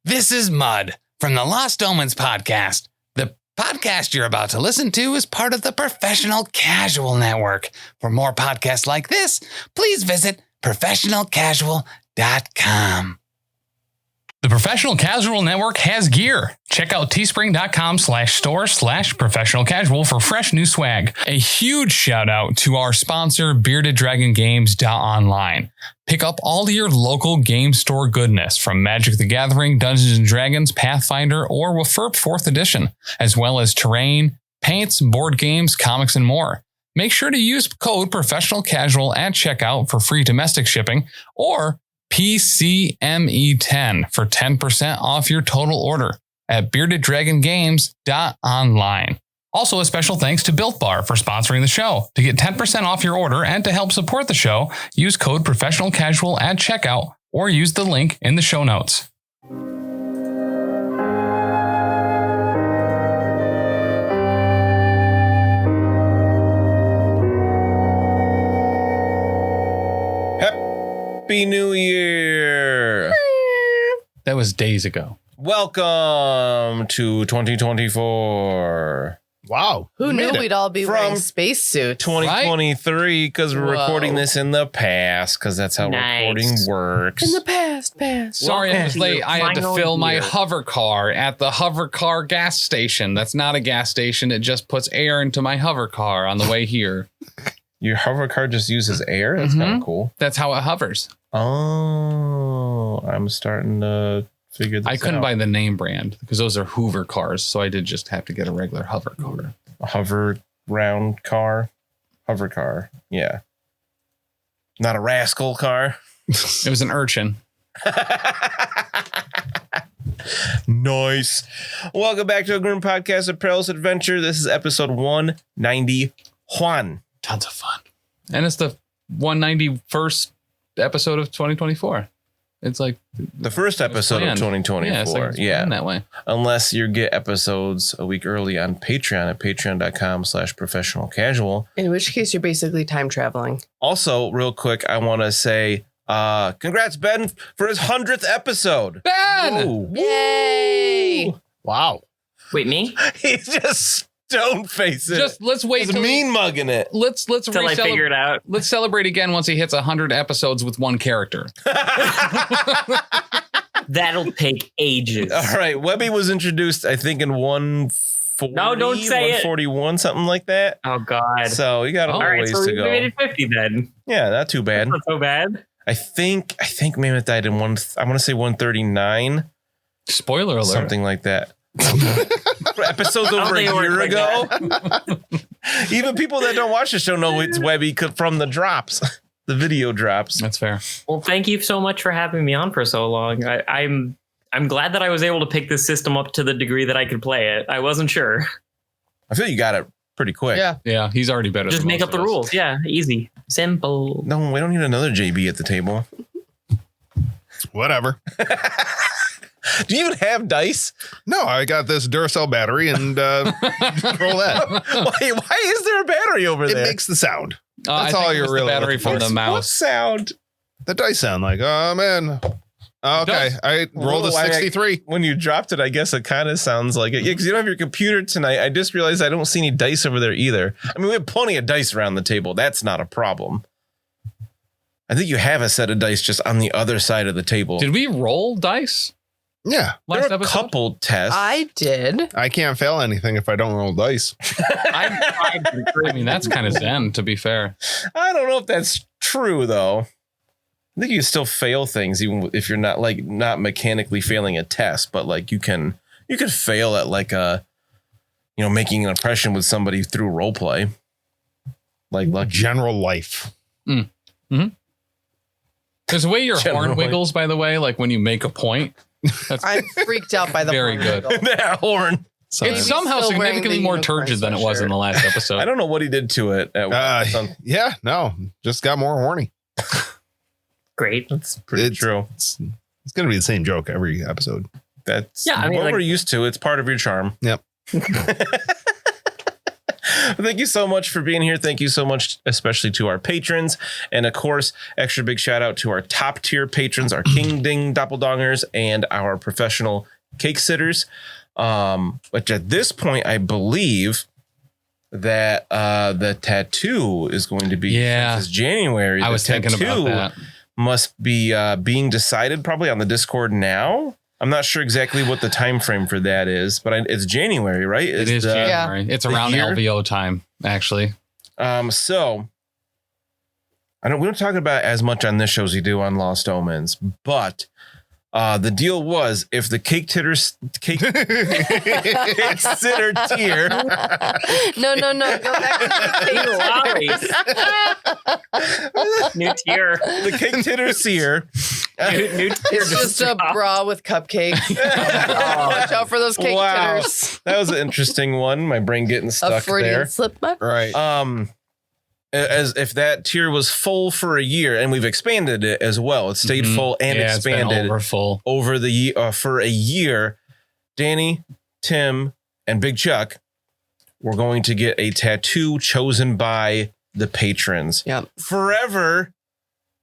This is Mud from the Lost Omens podcast. The podcast you're about to listen to is part of the Professional Casual Network. For more podcasts like this, please visit professionalcasual.com. The Professional Casual Network has gear. Check out teespring.com/store/professionalcasual for fresh new swag. A huge shout out to our sponsor, beardeddragongames.online. Pick up all your local game store goodness from Magic the Gathering, Dungeons & Dragons, Pathfinder, or WFRP 4th edition, as well as terrain, paints, board games, comics, and more. Make sure to use code PROFessionalCasual at checkout for free domestic shipping, or PCME10 for 10% off your total order at beardeddragongames.online. Also, a special thanks to Built Bar for sponsoring the show. To get 10% off your order and to help support the show, use code PROFessionalCasual at checkout or use the link in the show notes. Happy New Year! That was days ago. Welcome to 2024. Wow. Who knew we'd all be wearing spacesuits? 2023, because we're recording this in the past, because that's how recording works. In the past. Sorry, I was late. I had to fill my hover car at the hover car gas station. That's not a gas station. It just puts air into my hover car on the way here. Your hover car just uses air? That's kind of cool. That's how it hovers. Oh, I'm starting to figure this out. I couldn't buy the name brand because those are Hoover cars, so I did just have to get a regular hover car. A hover round car? Hover car, yeah. Not a rascal car? It was an urchin. Nice. Welcome back to a Grim Podcast of Perilous Adventure. This is episode 191. Tons of fun. And it's the 191st episode of 2024. It's like the first episode of 2024. Yeah, it's like that way. Unless you get episodes a week early on Patreon at patreon.com/professionalcasual. In which case you're basically time traveling. Also, real quick, I want to say congrats, Ben, for his 100th episode. Ben! Woo. Yay! Wow. Wait, me? He's just stone facing. Just let's wait. He's mean mugging it. Let's Till I figure it out. Let's celebrate again once he hits 100 episodes with one character. That'll take ages. All right. Webby was introduced, I think, in 140. No, don't say 141, something like that. Oh, God. So you got a All right, ways so to we go. made it 50 then. Yeah, not too bad. Not so bad. I think Mammoth died in I want to say 139. Spoiler alert. Something like that. Episodes over a year ago. Even people that don't watch the show know it's Webby from the drops, the video drops. That's fair. Well, thank you so much for having me on for so long. I'm glad that I was able to pick this system up to the degree that I could play it. I wasn't sure. I feel you got it pretty quick. Yeah, he's already better. Just than make most up the of us. rules. Yeah, easy, simple. No, we don't need another JB at the table. Whatever. Do you even have dice? No, I got this Duracell battery and roll that. Why is there a battery over It there? makes the sound. I That's all think it you're was the really battery looking from for. the What mouse. sound? The dice sound like, oh man. Okay, I rolled a 63. When you dropped it, I guess it kind of sounds like it. Yeah, because you don't have your computer tonight. I just realized I don't see any dice over there either. I mean, we have plenty of dice around the table. That's not a problem. I think you have a set of dice just on the other side of the table. Did we roll dice? Yeah, There Last were a episode? couple tests. I did. I can't fail anything if I don't roll dice. I mean, that's kind of zen, to be fair. I don't know if that's true, though. I think you can still fail things even if you're not mechanically failing a test, but like you can fail at like making an impression with somebody through role play. Like General life. Mm-hmm. There's a way your General horn way. wiggles, by the way, like when you make a point. That's I'm freaked out by the Very horn good. wiggle. that horn. it's Maybe somehow still wearing significantly the more unicorn turgid than it was sweatshirt. in the last episode. I don't know what he did to it. Yeah, no, just got more horny. Great. That's pretty true. It's going to be the same joke every episode. That's Yeah, I mean, what like- we're used to. It's part of your charm. Yep. Thank you so much for being here. Thank you so much, especially to our patrons. And of course, extra big shout out to our top tier patrons, our King Ding Doppeldongers, and our professional cake sitters. Which at this point, I believe that the tattoo is going to be since it's January. I was thinking about that. Must be being decided probably on the Discord now. I'm not sure exactly what the time frame for that is, but it's January, right? It is January. It's around LVO time, actually. So we don't talk about it as much on this show as we do on Lost Omens, but the deal was if the cake sitter tier. No. Go back to the cake. New tier. The cake titter tier. New tier. It's just a bra with cupcakes. Watch out for those cake titters. That was an interesting one. My brain getting stuck A Freudian there. slip up. Right. As if that tier was full for a year, and we've expanded it as well. It stayed full and expanded over the year for a year. Danny, Tim, and Big Chuck were going to get a tattoo chosen by the patrons. Yep. Forever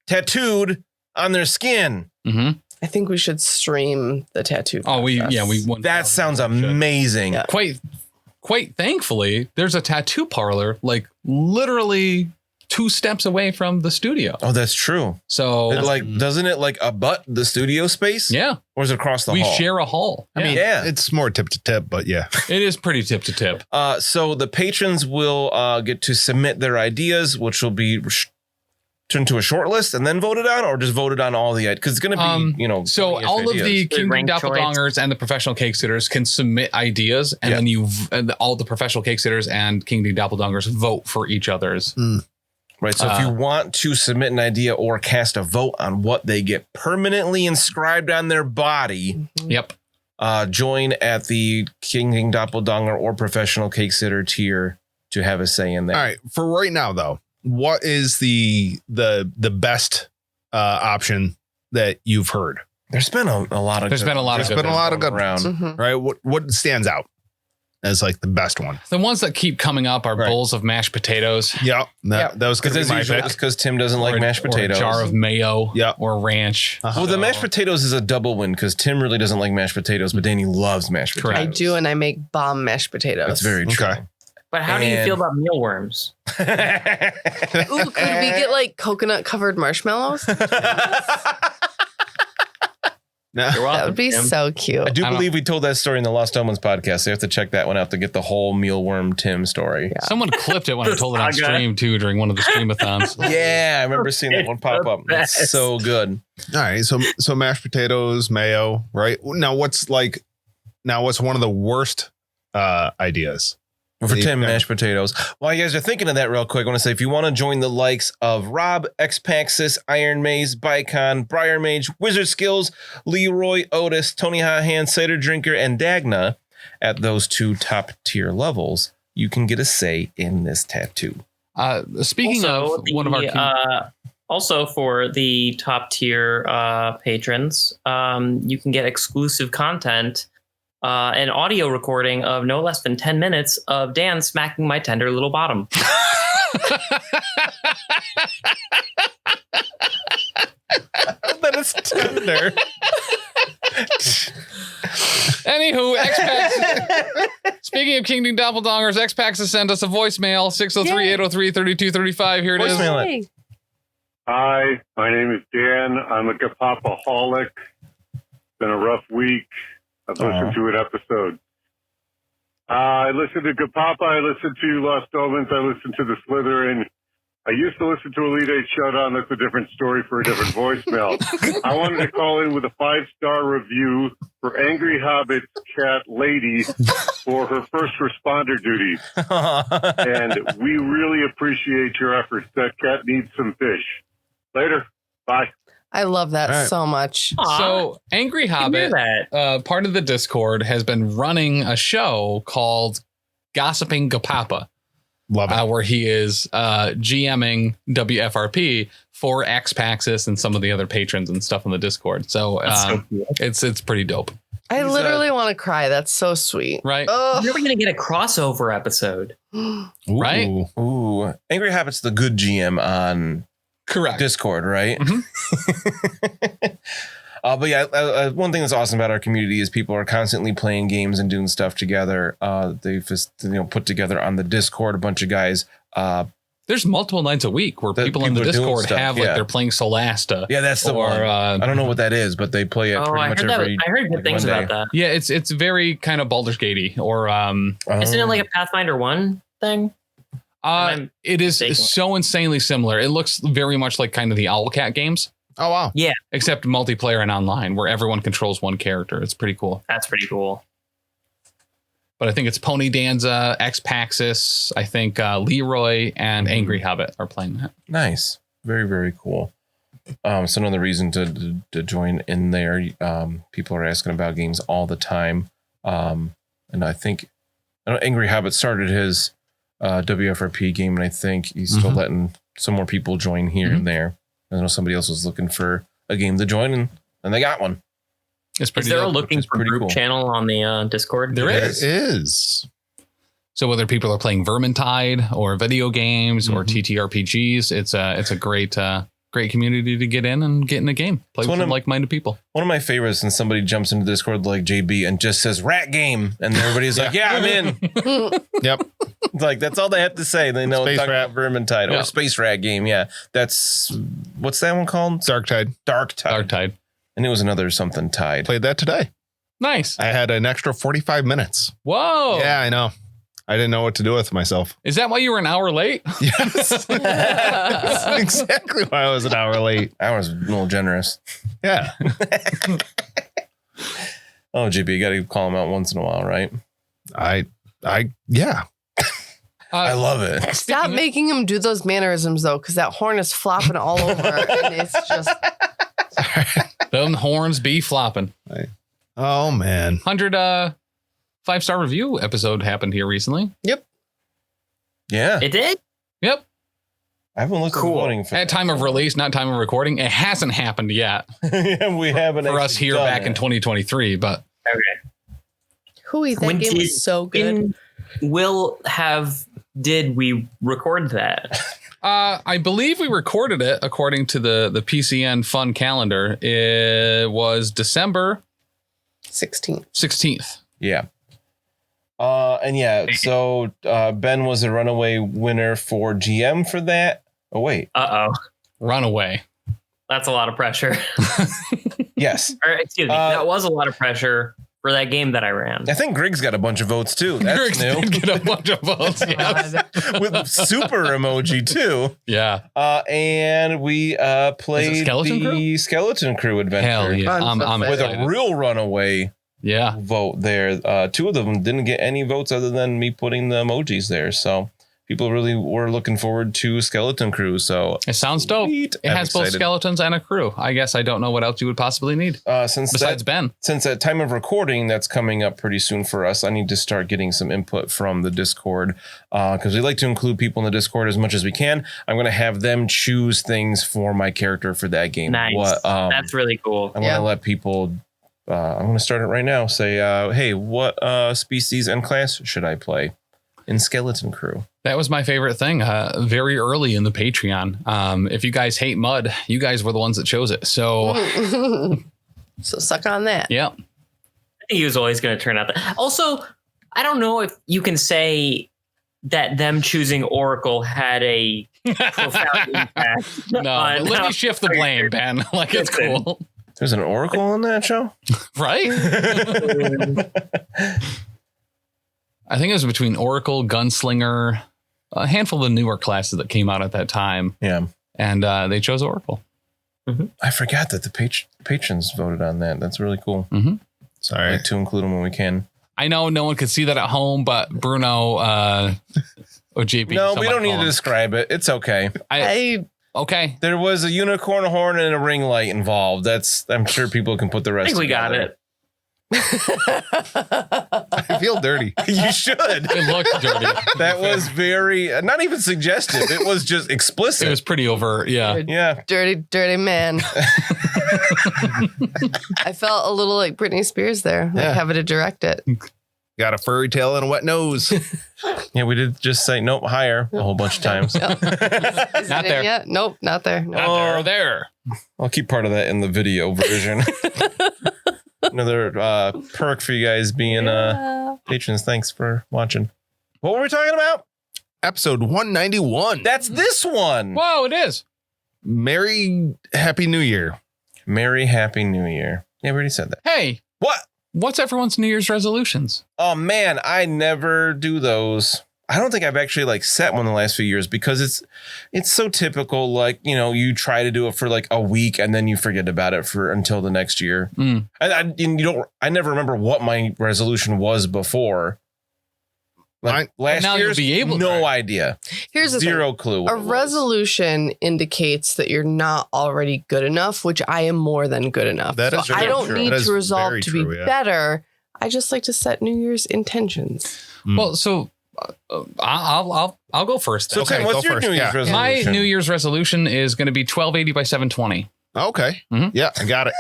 tattooed on their skin. Mm-hmm. I think we should stream the tattoo. We That sounds amazing. Yeah. Quite thankfully, there's a tattoo parlor like literally 2 steps away from the studio. Oh, that's true. So doesn't it like abut the studio space? Yeah. Or is it across the we hall? We share a hall. I mean, it's more tip to tip, but yeah. It is pretty tip to tip. So the patrons will get to submit their ideas, which will be turned to a short list and then voted on, or just voted on all the ideas? Because it's going to be, So all of the King Doppeldongers and the professional cake sitters can submit ideas, and then all the professional cake sitters and King Doppeldongers vote for each other's. Right. So if you want to submit an idea or cast a vote on what they get permanently inscribed on their body, join at the King Doppeldonger or professional cake sitter tier to have a say in that. All right. For right now, though, what is the best option that you've heard? There's been a lot of good around. Mm-hmm. Right. What stands out as like the best one? The ones that keep coming up are bowls of mashed potatoes. Yeah. That was because my pick. Because Tim doesn't like mashed potatoes. Or a jar of mayo. Yeah. Or ranch. Well, the mashed potatoes is a double win because Tim really doesn't like mashed potatoes, but Danny loves mashed potatoes. I do, and I make bomb mashed potatoes. That's very true. Okay. But how do you feel about mealworms? Ooh, could we get like coconut covered marshmallows? No. You're welcome, That would be Tim. so cute. I do believe we told that story in the Lost Omens podcast. So you have to check that one out to get the whole mealworm Tim story. Yeah. Someone clipped it when I told it on stream too during one of the streamathons. Yeah, I remember seeing that one pop up. It's so good. All right. So mashed potatoes, mayo, right? Now what's one of the worst ideas? For Tim, mashed potatoes. While you guys are thinking of that real quick, I want to say if you want to join the likes of Rob, Xpaxis, Iron Maze, Bicon, Briar Mage, Wizard Skills, Leroy, Otis, Tony Hot Hand, Cider Drinker, and Dagna at those 2 top tier levels, you can get a say in this tattoo. Speaking of one of our also for the top tier patrons, you can get exclusive content. An audio recording of no less than 10 minutes of Dan smacking my tender little bottom. That is tender. Anywho, speaking of King Doppeldongers, Xpax has sent us a voicemail, 603-803-3235. Here it is. Voicemail it. Hi, my name is Dan. I'm a Gapapaholic. It's been a rough week. I've listened to an episode. I listened to Gapapa. I listened to Lost Omens. I listened to The Slytherin. I used to listen to Elite Eight Showdown. That's a different story for a different voicemail. I wanted to call in with a 5-star review for Angry Hobbit's cat Lady for her first responder duties. And we really appreciate your efforts. That cat needs some fish. Later. Bye. I love that so much. So Angry Hobbit, part of the Discord, has been running a show called Gossiping Gapapa. Love it. Where he is GMing WFRP for Xpaxis and some of the other patrons and stuff on the Discord. So, it's pretty dope. I He's, literally want to cry. That's so sweet. Right. Ugh. You're going to get a crossover episode. Right? Ooh, Angry Habit's the good GM on Correct. Discord, right? Mhm. But yeah, one thing that's awesome about our community is people are constantly playing games and doing stuff together. They've just put together on the Discord a bunch of guys. There's multiple nights a week where people in the are doing Discord stuff, have like they're playing Solasta. Yeah, that's the one. I don't know what that is, but they play it pretty much every. I heard good things about that. Yeah, it's very kind of Baldur's Gate-y or Isn't it like a Pathfinder 1 thing? it is mistaken? so insanely similar. It looks very much like kind of the Owlcat games, Oh, wow. except multiplayer and online where everyone controls one character. It's pretty cool. That's pretty cool. But I think it's Pony Danza, X Paxis, I think Leroy and Angry Hobbit are playing that. Nice. Very, very cool. So another reason to join in there. People are asking about games all the time. And I know Angry Hobbit started his WFRP game, and I think he's still letting some more people join here and there. I know somebody else was looking for a game to join, and they got one. It's pretty Is there a dope. looking for pretty group cool. channel on the Discord? There There is. is. So whether people are playing Vermintide or video games or TTRPGs, it's a great great community to get in and get in the game. Play It's with one some of- like-minded people. One of my favorites, and somebody jumps into Discord like JB and just says "rat game," and everybody's like, "Yeah, I'm in." Yep. It's like that's all they have to say. They know Space it's talking Rat. about Vermintide Yeah. or Space Rat game. Yeah, that's what's that one called? Dark Tide. Dark Tide. Dark Tide. And it was another something Tide. Played that today. Nice. I had an extra 45 minutes. Whoa. Yeah, I know. I didn't know what to do with myself. Is that why you were an hour late? Yes. That's exactly why I was an hour late. I was a little generous. Yeah. Oh, JB, you got to call him out once in a while, right? Yeah. I love it. Stop making him do those mannerisms though, because that horn is flopping all over, and it's just Them horns be flopping. Oh, man. 100 5-star review episode happened here recently. Yeah. It did? Yep. I haven't looked Cool. at the voting for At time of release, not time of recording. It hasn't happened yet yeah, we haven't for us actually here done back in it. 2023, but Okay. hooey. That When game did- was so good. Did we record that? I believe we recorded it according to the PCN fun calendar. It was December 16. 16th. Yeah. And yeah, so Ben was a runaway winner for GM for that. Oh, wait. Uh-oh. Runaway. That's a lot of pressure. Yes. Or, excuse me. That was a lot of pressure for that game that I ran. I think Grig's got a bunch of votes too. That's Griggs new. did get a bunch of votes. Yes. With super emoji too. Yeah. And we played Skeleton the Skeleton Crew adventure. Hell yeah. I'm so I'm With excited. a real runaway Yeah. vote there. Two of them didn't get any votes other than me putting the emojis there. So people really were looking forward to Skeleton Crew. So It sounds dope. Sweet. It I'm has both excited. skeletons and a crew. I guess I don't know what else you would possibly need Since besides Ben. at time of recording, that's coming up pretty soon for us. I need to start getting some input from the Discord because we like to include people in the Discord as much as we can. I'm going to have them choose things for my character for that game. Nice. That's really cool. I'm going to let people. I'm going to start it right now. Say, hey, what species and class should I play in Skeleton Crew? That was my favorite thing very early in the Patreon. If you guys hate mud, you guys were the ones that chose it. So, So suck on that. yeah. I think he was always going to turn out that. Also, I don't know if you can say that them choosing Oracle had a profound impact. No, on let how- me shift the blame, Ben. Like, it's Listen. cool. There's an oracle on that show? Right? I think it was between Oracle, Gunslinger, a handful of the newer classes that came out at that time. Yeah. And they chose Oracle. I forgot that the patrons voted on that. That's really cool. Mm-hmm. I Sorry. like to include them when we can. I know no one could see that at home, but Bruno or JP. No, we someone don't need call to him. describe it. It's okay. Okay. There was a unicorn horn and a ring light involved. I'm sure people can put the I rest think we got together. it. I feel dirty. You should. It looked dirty. That was very, not even suggestive. It was just explicit. It was pretty overt. Yeah. Yeah. Dirty man. I felt a little like Britney Spears there, like Yeah. having to direct it. Got a furry tail and a wet nose. Yeah, we did just say, nope, higher a whole bunch of times. Yep. Is Not it there. yet? Nope, not there. Nope. Not there. I'll keep part of that in the video version. Another perk for you guys being patrons. Thanks for watching. What were we talking about? Episode 191. That's this one. Whoa, it is. Merry Happy New Year. Merry Happy New Year. Yeah, we already said that. Hey, What? what's everyone's New Year's resolutions? Oh man, I never do those. I don't think I've actually like set one the last few years because it's so typical. Like, you know, you try to do it for like a week and then you forget about it for until the next year. Mm. I never remember what my resolution was before. Like last now you'll year's, be able to. no idea. Here's the Zero thing. clue. What A it was. resolution indicates that you're not already good enough, which I am more than good enough. That is so I very don't true. need That is to resolve very to true, be yeah. better. I just like to set New Year's intentions. Well, so I'll go first. So Okay, Tim, what's go your first. New Year's Yeah. resolution? My New Year's resolution is going to be 1280 by 720. Okay. Mhm. Yeah, I got it.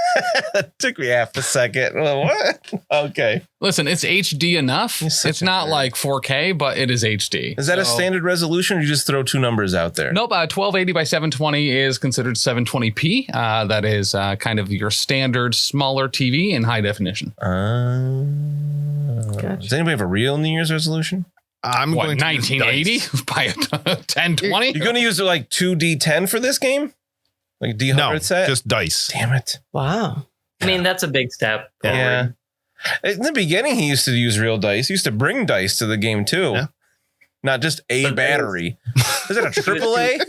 That took me half a second. Well, what? Okay. Listen, it's HD enough. You're such It's a not nerd. like 4K, but it is HD. Is that a So- standard resolution or you just throw two numbers out there? Nope, 1280 by 720 is considered 720p. That is kind of your standard smaller TV in high definition. Gotcha. Does anybody have a real New Year's resolution? I'm What, going to use 1980 dice. by 1020? You're going to use like 2D10 for this game? Like D100 No, set? just dice. Damn it. Wow. I mean, that's a big step. Yeah. forward. In the beginning, he used to use real dice. He used to bring dice to the game too. Yeah. Not just a But battery. Is it a AAA?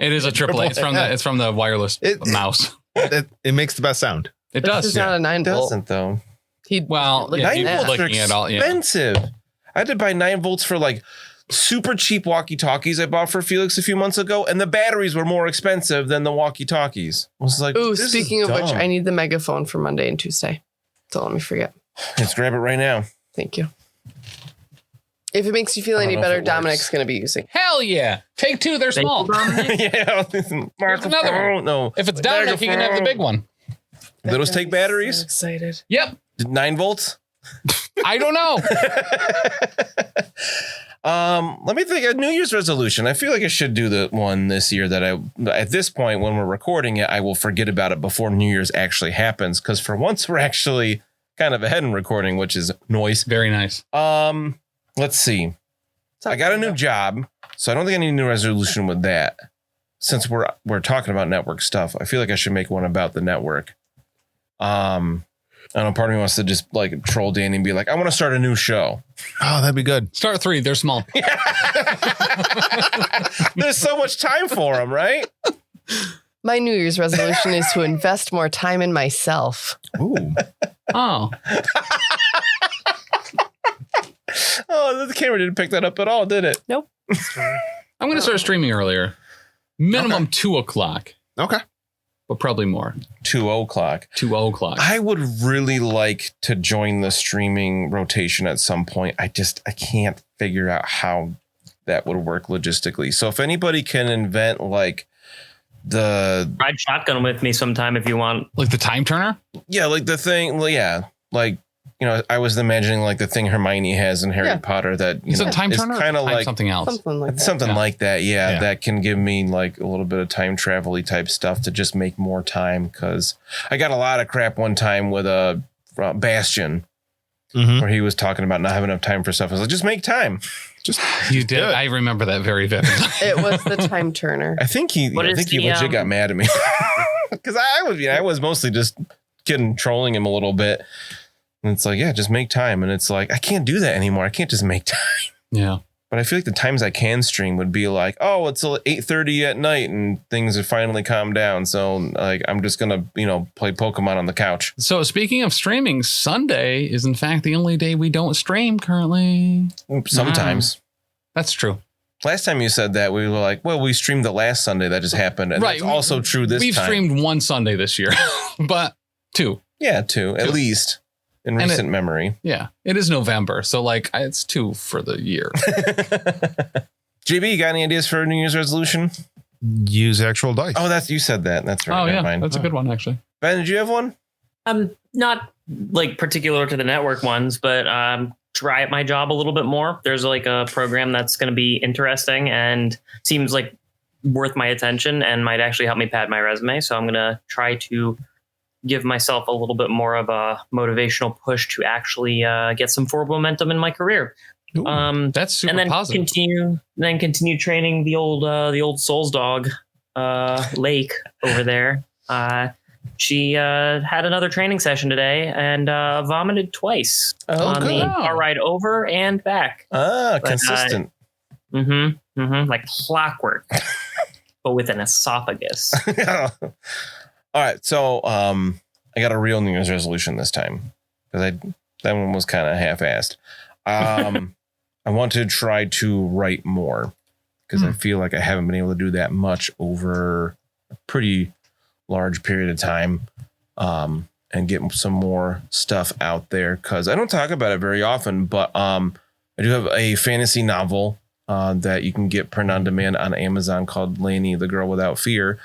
It is a AAA. It's from the wireless It- mouse. It makes the best sound. It This does. is not a 9 It volt. doesn't though. Well, Look yeah, at you're that. 9 volts are looking at all. Yeah. expensive. I had to buy 9 volts for like super cheap walkie-talkies I bought for Felix a few months ago, and the batteries were more expensive than the walkie-talkies. I was like, Ooh, this is speaking of which, dumb. I need the megaphone for Monday and Tuesday. Don't let me forget. Let's grab it right now. Thank you. If it makes you feel I don't any know if better, it Dominic's works. going to be using. Hell yeah. Take two. They're Thank small. you, Dominic. Yeah. another one. No. If it's Dominic, you can have the big one. Do those take batteries? So excited. Yep. 9 volts? I don't know. Let me think. A New Year's resolution. I feel like I should do the one this year that at this point, when we're recording it, I will forget about it before New Year's actually happens. Because for once, we're actually kind of ahead in recording, which is noise. Very nice. Let's see. I got a new job, so I don't think I need a new resolution with that. Since we're talking about network stuff, I feel like I should make one about the network. I don't know, part of me wants to just like troll Danny and be like, I want to start a new show. Oh, that'd be good. Start 3. They're small. There's so much time for them, right? My New Year's resolution is to invest more time in myself. Ooh. Oh. Oh, the camera didn't pick that up at all, did it? Nope. I'm going to start streaming earlier. Minimum 2 o'clock, Okay. but probably more. 2 o'clock. 2 o'clock. I would really like to join the streaming rotation at some point. I can't figure out how that would work logistically. So if anybody can invent like Ride shotgun with me sometime if you want. Like the time turner? like the thing, yeah, like, you know, I was imagining like the thing Hermione has in Harry Yeah. Potter that, you Is know, it time turner? kind of Time like something else. Something like that. something Yeah. like that. Yeah, Yeah. that can give me like a little bit of time travel-y type stuff to just make more time. Cause I got a lot of crap one time with a Bastion Mm-hmm. where he was talking about not having enough time for stuff. I was like, just make time. Just You did. Good. I remember that very vividly. It was the time turner. I think he What is the, legit got mad at me because I was mostly just kidding, trolling him a little bit. And it's like, yeah, just make time. And it's like, I can't do that anymore. I can't just make time. Yeah. But I feel like the times I can stream would be like, oh, it's 8:30 at night and things have finally calmed down. So like, I'm just going to, you know, play Pokemon on the couch. So speaking of streaming, Sunday is in fact the only day we don't stream currently. Sometimes. That's true. Last time you said that, we were like, well, we streamed the last Sunday that just happened. And Right. that's also true this We've time. streamed one Sunday this year, but 2. Yeah, two, at least. in recent memory. Yeah, it is November, so like it's 2 for the year. JB, you got any ideas for a New Year's resolution? Use actual dice. Oh, you said that. That's right. Oh Never yeah, mind. that's a good one actually. Ben, did you have one? Not like particular to the network ones, but try at my job a little bit more. There's like a program that's going to be interesting and seems like worth my attention and might actually help me pad my resume. So I'm going to try to give myself a little bit more of a motivational push to actually get some forward momentum in my career. Ooh, that's super and then positive. Continue training the old Souls dog, Lake over there. She had another training session today and vomited twice on the car ride over and back. Consistent. Like clockwork, but with an esophagus. All right, so I got a real New Year's resolution this time because that one was kind of half-assed. I want to try to write more because I feel like I haven't been able to do that much over a pretty large period of time, and get some more stuff out there because I don't talk about it very often, but I do have a fantasy novel that you can get print on demand on Amazon called Lanny, the Girl Without Fear,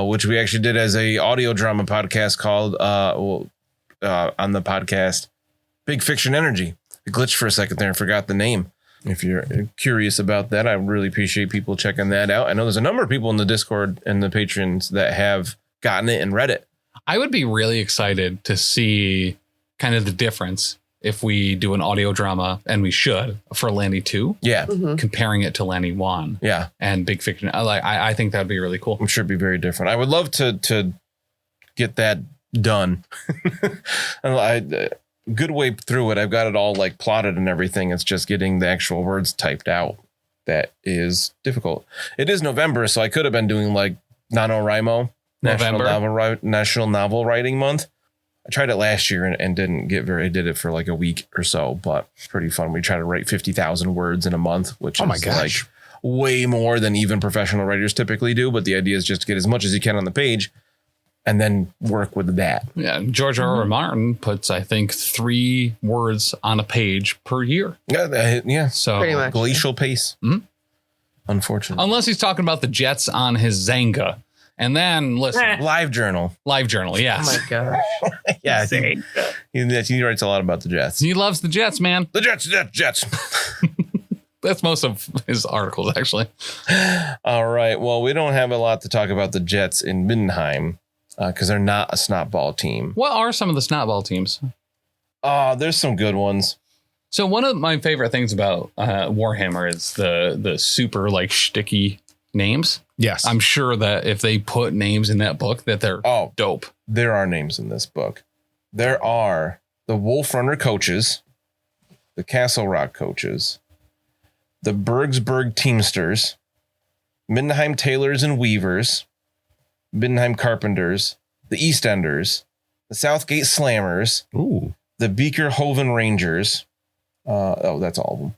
which we actually did as a audio drama podcast called on the podcast Big Fiction Energy. I glitched for a second there and forgot the name. If you're curious about that, I really appreciate people checking that out. I know there's a number of people in the Discord and the patrons that have gotten it and read it. I would be really excited to see kind of the difference if we do an audio drama, and we should, for Lanny 2. Yeah. Comparing it to Lanny 1. Yeah. And Big Fiction. I think that'd be really cool. I'm sure it'd be very different. I would love to get that done. Good way through it. I've got it all like plotted and everything. It's just getting the actual words typed out that is difficult. It is November, so I could have been doing like NaNoWriMo, National Novel Writing Month. I tried it last year and didn't get I did it for like a week or so, but it's pretty fun. We try to write 50,000 words in a month, which is like way more than even professional writers typically do. But the idea is just to get as much as you can on the page and then work with that. Yeah. George R.R. Martin puts, I think, 3 words on a page per year. Yeah. So pretty much. Glacial pace. Unfortunately. Unless he's talking about the Jets on his Zanga. And then listen. Live journal, yes. Oh my gosh. Yeah. He writes a lot about the Jets. He loves the Jets, man. The Jets. That's most of his articles, actually. All right. Well, we don't have a lot to talk about the Jets in Mindenheim because they're not a snotball team. What are some of the snotball teams? There's some good ones. So one of my favorite things about Warhammer is the super like shticky names. Yes. I'm sure that if they put names in that book that they're dope. There are names in this book. There are the Wolf Runner coaches, the Castle Rock coaches, the Bergsburg Teamsters, Mindenheim Tailors and Weavers, Mindenheim Carpenters, the Eastenders, the Southgate Slammers, the Beakerhoven Rangers. That's all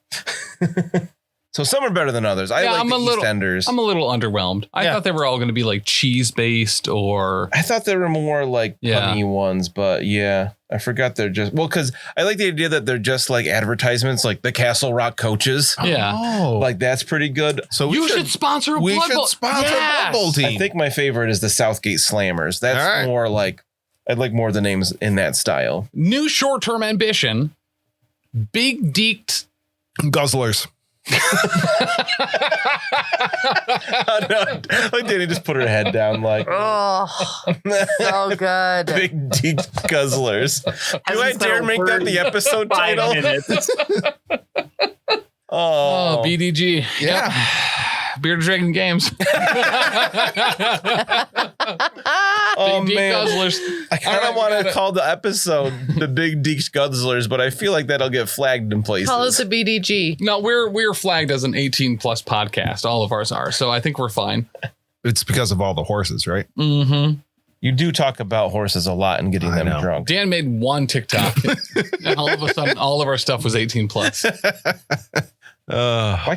of them. So some are better than others. I like the Eastenders. I'm a little underwhelmed. I thought they were all going to be like cheese based or. I thought they were more like punny ones, but yeah, I forgot they're just because I like the idea that they're just like advertisements, like the Castle Rock coaches. Yeah, like that's pretty good. So you should sponsor a Blood Bowl. Blood Bowl team. I think my favorite is the Southgate Slammers. That's more like I'd like more of the names in that style. New short term ambition. Big Diecht Guzzlers. Like Danny just put her head down like so good. Big deep guzzlers. Do I dare make that the episode title? Oh, BDG. Yeah. Bearded Dragon Games. Oh Big man, Guzzlers. I kind of want to call the episode the Big Diecht Guzzlers, but I feel like that'll get flagged in places. Call it the BDG. No, we're flagged as an 18 plus podcast. All of ours are, so I think we're fine. It's because of all the horses, right? Mm-hmm. You do talk about horses a lot and getting them drunk. Dan made one TikTok, and all of a sudden, all of our stuff was 18 plus. Why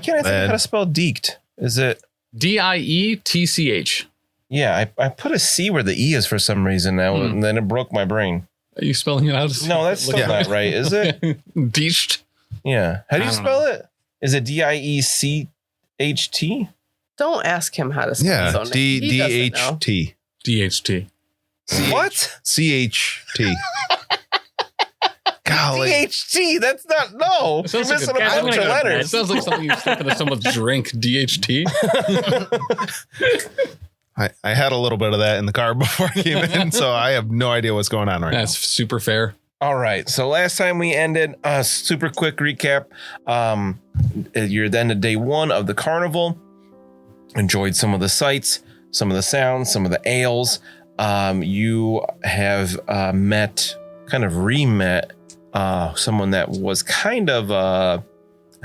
can't I think of how to spell Diecht? Is it Dietch? Yeah, I put a C where the E is for some reason now, and then it broke my brain. Are you spelling it out? No, that's still not right, is it? Diecht. Yeah. How do you I don't spell it? Is it Diecht? Don't ask him how to spell Yeah, his own name. He doesn't know. DHT. DHT. What? CHT. Golly. DHT. That's not. No. It You're sounds like missing a- a I'm bunch gonna of go to bed. It letters. sounds like something you stuck into someone's drink. DHT. I had a little bit of that in the car before I came in, so I have no idea what's going on right That's super fair. All right. So last time we ended, super quick recap. You're then to day 1 of the carnival. Enjoyed some of the sights, some of the sounds, some of the ales. You have re-met someone that was kind of a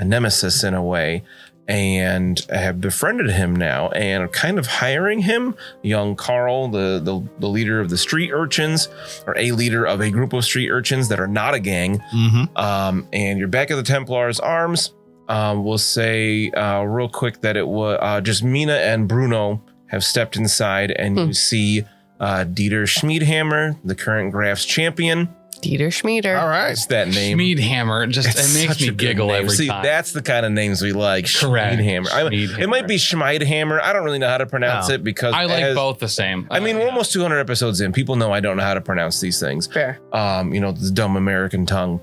nemesis in a way, and have befriended him now and are kind of hiring him. Young Carl, the leader of the street urchins, or a leader of a group of street urchins that are not a gang. now. And you're back at the Templar's Arms. We'll say real quick that it was just Mina and Bruno have stepped inside, and you see Dieter Schmiedhammer, the current Graf's champion. Dieter Schmieder. All right. It's that name. Schmiedhammer. It It's makes such me a good giggle name. every See, time. that's the kind of names we like. Correct. Schmiedhammer. Schmiedhammer. It might be Schmiedhammer. I don't really know how to pronounce No. it because I like both the same. I mean, we're almost 200 episodes in. People know I don't know how to pronounce these things. Fair. The dumb American tongue.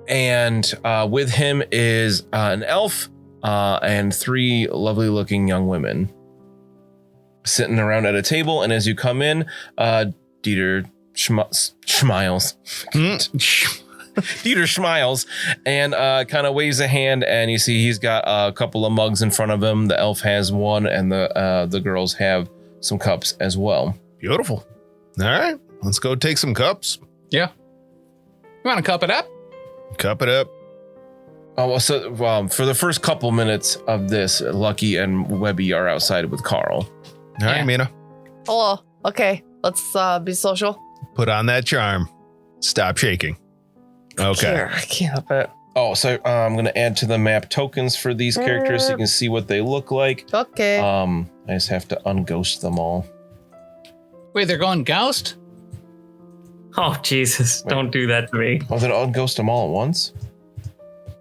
And with him is an elf and 3 lovely looking young women sitting around at a table. And as you come in, Dieter smiles. Dieter smiles and kind of waves a hand, and you see he's got a couple of mugs in front of him. The elf has one, and the girls have some cups as well. Beautiful. All right. Let's go take some cups. You want to cup it up? Cup it up. Oh, well, so for the first couple minutes of this, Lucky and Webby are outside with Carl. All right, Yeah. Mina. Hello. Okay. Let's be social. Put on that charm. Stop shaking. Okay. Here, I can't help it. Oh, so I'm going to add to the map tokens for these characters so you can see what they look like. Okay. I just have to unghost them all. Wait, they're going ghost? Oh, Jesus. Don't do that to me. Oh, did I unghost them all at once?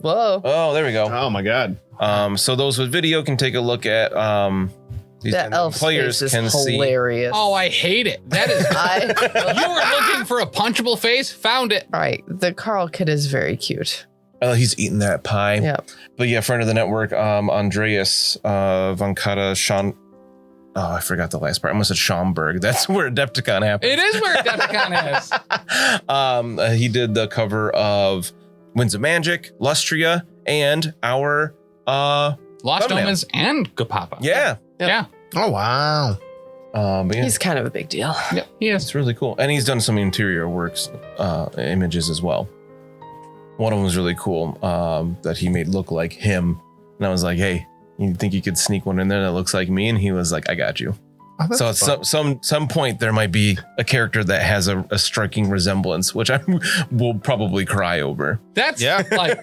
Whoa. Oh, there we go. Oh my God. So those with video can take a look at these That elf players face can is see. hilarious. Oh, I hate it. That is. You were looking for a punchable face? Found it. All right. The Carl kid is very cute. Oh, he's eating that pie. Yeah. But yeah, friend of the network, Andreas Vankata Sean. Oh, I forgot the last part. I almost said Schomburg. That's where Adepticon happened. It is where Adepticon is. He did the cover of Winds of Magic, Lustria, and our Lost Thumbnail. Omens and Gapapa. yeah. Yeah. Oh, wow. But yeah, He's kind of a big deal. Yeah. He is. it's really cool. And he's done some interior works, images as well. One of them was really cool that he made look like him. And I was like, hey, you think you could sneak one in there that looks like me? And he was like, I got you. Oh, that's So at some point there might be a character that has a striking resemblance, which I will probably cry over. That's Yeah. like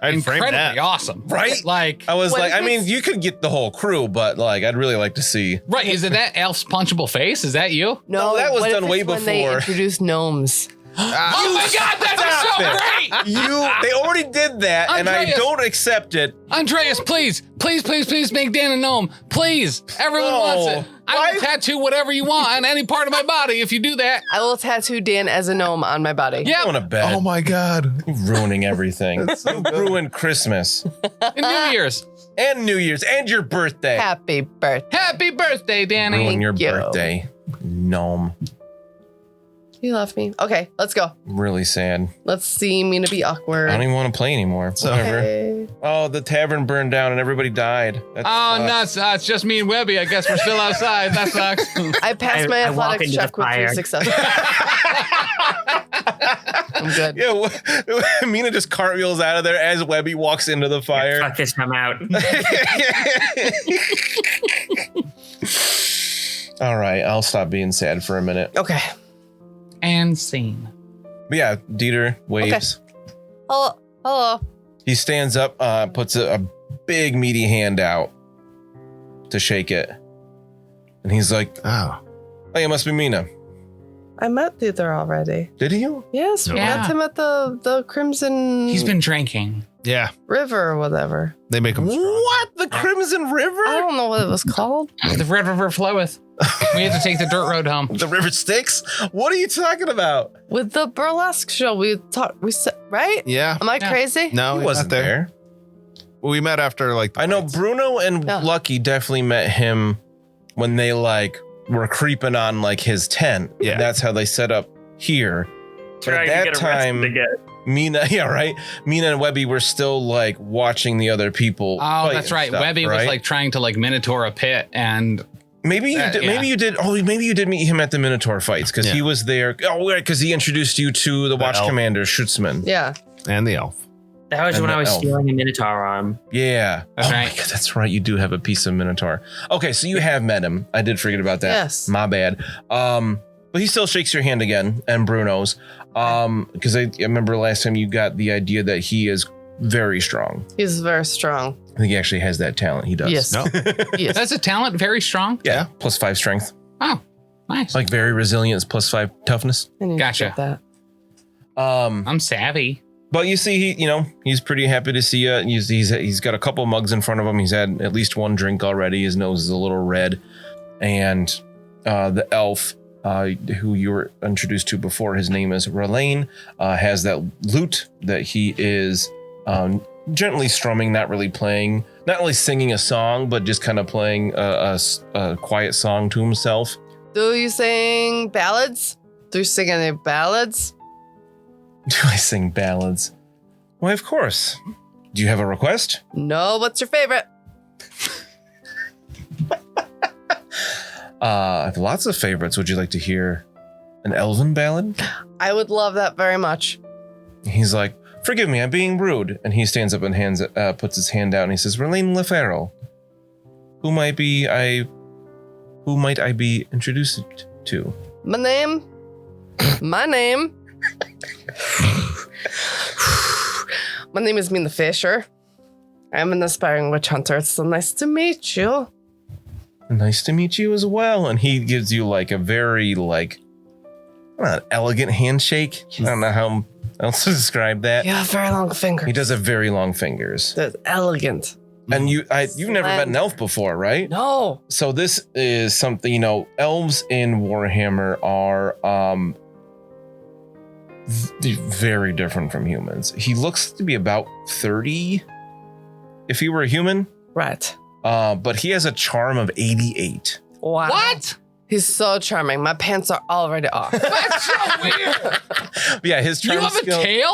I'd frame incredibly that. awesome. Right? Like, I was What like, if I mean, it's- you could get the whole crew, but like, I'd really like to see. right. Is it that elf's punchable face? Is that you? No, that was what if done way it's when they before. introduced gnomes. Oh my God, that'd be so Stop great. They already did that, and I Andreas. don't accept it. Andreas, please make Dan a gnome. Please. Everyone No. wants it. I Why- will tattoo whatever you want on any part of my body if you do that. I will tattoo Dan as a gnome on my body. Yeah. Going to bed. Oh my God. Ruining everything. so Ruined Christmas In New Year's. and New Year's and your birthday. Happy birthday. Happy birthday, Danny. Ruin your Thank you. birthday. Gnome. You love me. Okay, let's go. Really sad. Let's see Mina be awkward. I don't even want to play anymore. So- Whatever. Okay. Oh, the tavern burned down and everybody died. That Oh, sucks. nuts. It's just me and Webby. I guess we're still outside. That sucks. I passed my I walk athletics into the check with 3 fire. successes. I'm good. Yeah, Mina just cartwheels out of there as Webby walks into the fire. Fuck this, I'm out. All right, I'll stop being sad for a minute. Okay. And scene. But yeah, Dieter waves. Hello. Hello. He stands up, puts a big meaty hand out to shake it. And he's like, Oh. hey, it must be Mina. I met Theodore already. Did you? Yes, we Yeah. met him at the Crimson He's been drinking. Yeah, River or whatever. they make them. What? The Crimson River? I don't know what it was called. The red river floweth. We had to take the dirt road home. The River Styx? What are you talking about? With the burlesque show, we said, right? Yeah. Am I Yeah. crazy? No, He he wasn't there. We met after like. the I know fights. Bruno and Yeah. Lucky definitely met him when they like were creeping on like his tent. Yeah. That's how they set up here. But at that time, Mina, yeah, right. Mina and Webby were still like watching the other people. Oh, fight that's and right. stuff, Webby was right? like trying to like Minotaur a pit, and maybe you did. yeah. Maybe you did. Oh, maybe you did meet him at the Minotaur fights because he Yeah. was there. Oh, right, because he introduced you to the Watch elf. Commander Schutzman. Yeah. And the elf. That was And when the I was elf. stealing a Minotaur arm. Yeah. That's oh right. my God, that's right. You do have a piece of Minotaur. Okay, so you have met him. I did forget about that. Yes. My bad. But he still shakes your hand again, and Bruno's. Because I remember last time you got the idea that he is very strong. He's very strong. I think he actually has that talent. He does. Yes. No. Yes. that's a talent. Very strong. Yeah. +5 strength. Oh, nice. Like very resilient. +5 toughness. I need to Gotcha. get that. I'm savvy. But you see, he's pretty happy to see you. He's got a couple mugs in front of him. He's had at least one drink already. His nose is a little red. And the elf, who you were introduced to before, his name is Ralaine, has that lute that he is gently strumming, not really singing a song, but just kind of playing a quiet song to himself. Do you sing ballads? Do you sing any ballads? Do I sing ballads? Why, of course. Do you have a request? No. What's your favorite? I have lots of favorites. Would you like to hear an elven ballad? I would love that very much. He's like, forgive me, I'm being rude. And he stands up and puts his hand out and he says, Ralaine LaFaro. Who might I be introduced to? My name. My name is Mina Fisher. I'm an aspiring witch hunter. It's so nice to meet you. Nice to meet you as well. And he gives you like a very elegant handshake. I don't know how else to describe that. You have very long fingers. He does have very long fingers. That's elegant. And you've never met an elf before, right? No. So this is something, elves in Warhammer are very different from humans. He looks to be about 30 if he were a human, Right. but he has a charm of 88. Wow. What? He's so charming. My pants are already off. That's so weird. Yeah, his charm You have a skill, tail?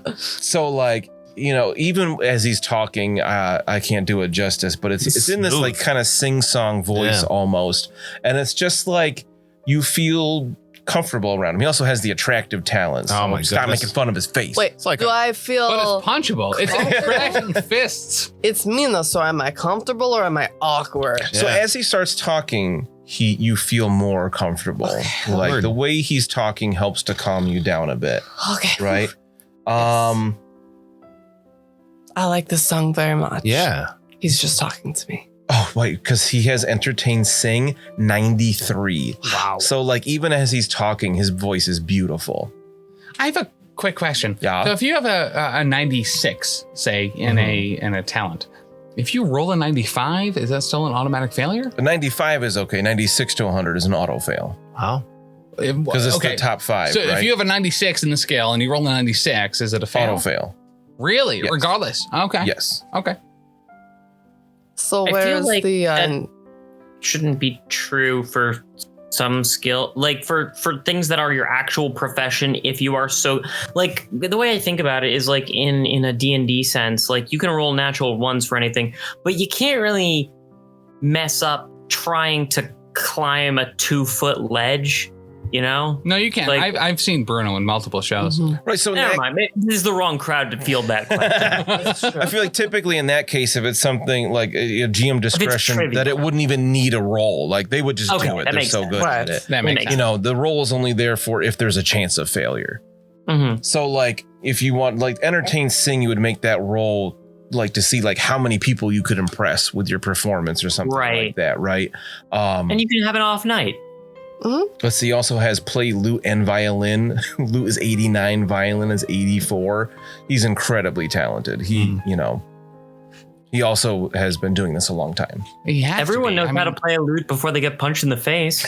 88. So even as he's talking, I can't do it justice, but it's in this Smooth. kind of sing-song voice Yeah. almost. And it's just like you feel comfortable around him. He also has the attractive talent. So Oh my stop goodness. making fun of his face. Wait, like do I feel But it's punchable. It's cracking fists. it's Mina, so am I comfortable or am I awkward? So Yeah. as he starts talking, you feel more comfortable. Like Word. the way he's talking helps to calm you down a bit, Okay. right? I like this song very much. Yeah. He's just talking to me. Oh, wait, because he has entertained sing 93. Wow. So even as he's talking, his voice is beautiful. I have a quick question. Yeah. So if you have a 96, say, in a talent, if you roll a 95, is that still an automatic failure? But 95 is okay. 96 to 100 is an auto fail Wow. because it's the top 5, So right? if you have a 96 in the scale and you roll a 96, is it a fail? auto fail. Really? Yes. Regardless? Okay. Yes. Okay. So I feel where's like the that shouldn't be true for some skill, like for things that are your actual profession. If you are so like the way I think about it is like in a D&D sense, like you can roll natural ones for anything, but you can't really mess up trying to climb a 2-foot ledge, No, you can't. Like- I've seen Bruno in multiple shows. Mhm. Right. So in Never that- mind. This is the wrong crowd to field that question. I feel like typically in that case, if it's something like a GM discretion, trivial. that it wouldn't even need a roll. Like they would just Okay, do it. that They're makes so sense. good Right. at it. That makes makes sense. The roll is only there for if there's a chance of failure. Mhm. So if you want entertain sing, you would make that roll to see how many people you could impress with your performance or something Right. like that, right? And you can have an off night. Let's see, he also has play lute and violin. Lute is 89, violin is 84. He's incredibly talented. He, he also has been doing this a long time. Everyone knows how to play a lute before they get punched in the face.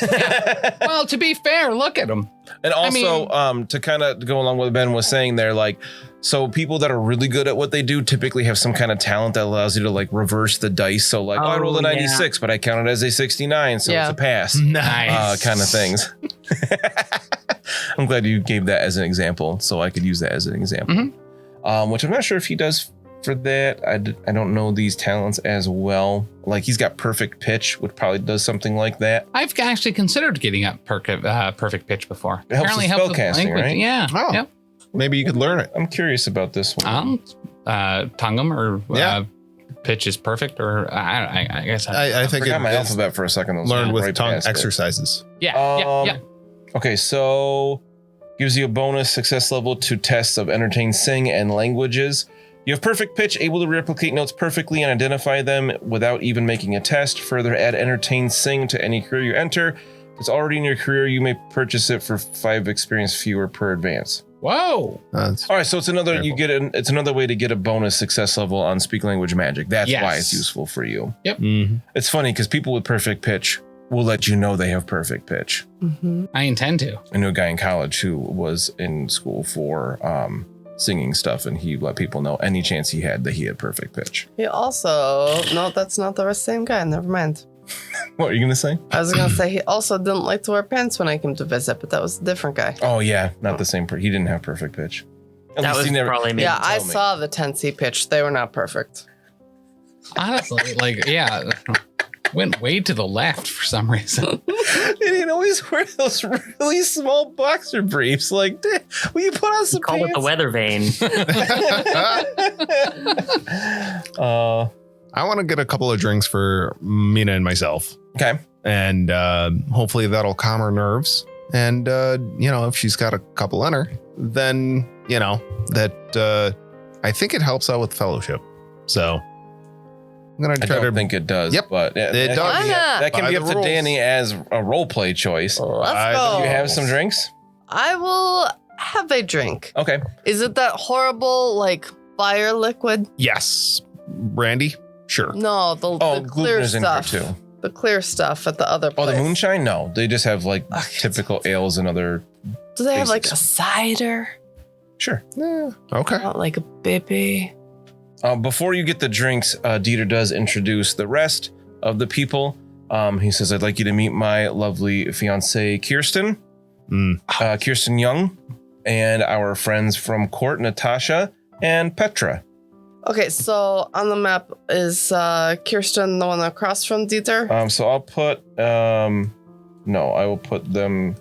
Well, to be fair, look at him. And also, to kind of go along with what Ben was saying there, like, so people that are really good at what they do typically have some kind of talent that allows you to like reverse the dice. So like, I rolled a 96, but I counted as a 69, so it's a pass. Nice. Kind of things. I'm glad you gave that as an example, so I could use that as an example. Which I'm not sure if he does for that. I don't know these talents as well. Like he's got perfect pitch, which probably does something like that. I've actually considered getting up perfect pitch before. It helps with spellcasting, right? Yeah. Oh. Yep. Maybe you could learn it. I'm curious about this one. Tungum or pitch is perfect, or I guess I think forgot it my is alphabet for a second. learned with right tongue past it. exercises. yeah. Okay, so gives you a bonus success level to tests of entertain, sing, and languages. You have perfect pitch, able to replicate notes perfectly and identify them without even making a test. Further, add entertain, sing to any career you enter. If it's already in your career, you may purchase it for 5 experience fewer per advance. Whoa. All right, so it's another it's another way to get a bonus success level on speak language magic. That's why it's useful for you. Yep. It's funny because people with perfect pitch will let you know they have perfect pitch. I intend to. I knew a guy in college who was in school for singing stuff, and he let people know any chance he had that he had perfect pitch. He also, no, that's not the same guy. Never mind. What are you gonna say? I was gonna say he also didn't like to wear pants when I came to visit, but that was a different guy. Oh yeah, not the same. He didn't have perfect pitch. That was probably me. Yeah, I saw the 10C pitch. They were not perfect. Honestly, went way to the left for some reason. And he'd always wear those really small boxer briefs. Like, will you put on some Call it pants? the weather vane. I want to get a couple of drinks for Mina and myself. Okay. And hopefully that'll calm her nerves. And, if she's got a couple in her, then, I think it helps out with fellowship. So I'm going to try to think it does. Yep. But It does. that can By be the up to rules. Danny as a role play choice. Let's go. You have some drinks? I will have a drink. Okay. Is it that horrible, fire liquid? Yes. Brandy? Sure. No, the clear Gluten's in there stuff. too. The clear stuff at the other Oh, place. the moonshine? No, they just have typical ales and other. Do they have a basics. cider? Sure. Yeah. Okay. Not like a bippy. Before you get the drinks, Dieter does introduce the rest of the people. He says, "I'd like you to meet my lovely fiancée, Kirsten, Kirsten Young, and our friends from court, Natasha and Petra." Okay, so on the map is Kirsten the one across from Dieter? So I'll put I will put them.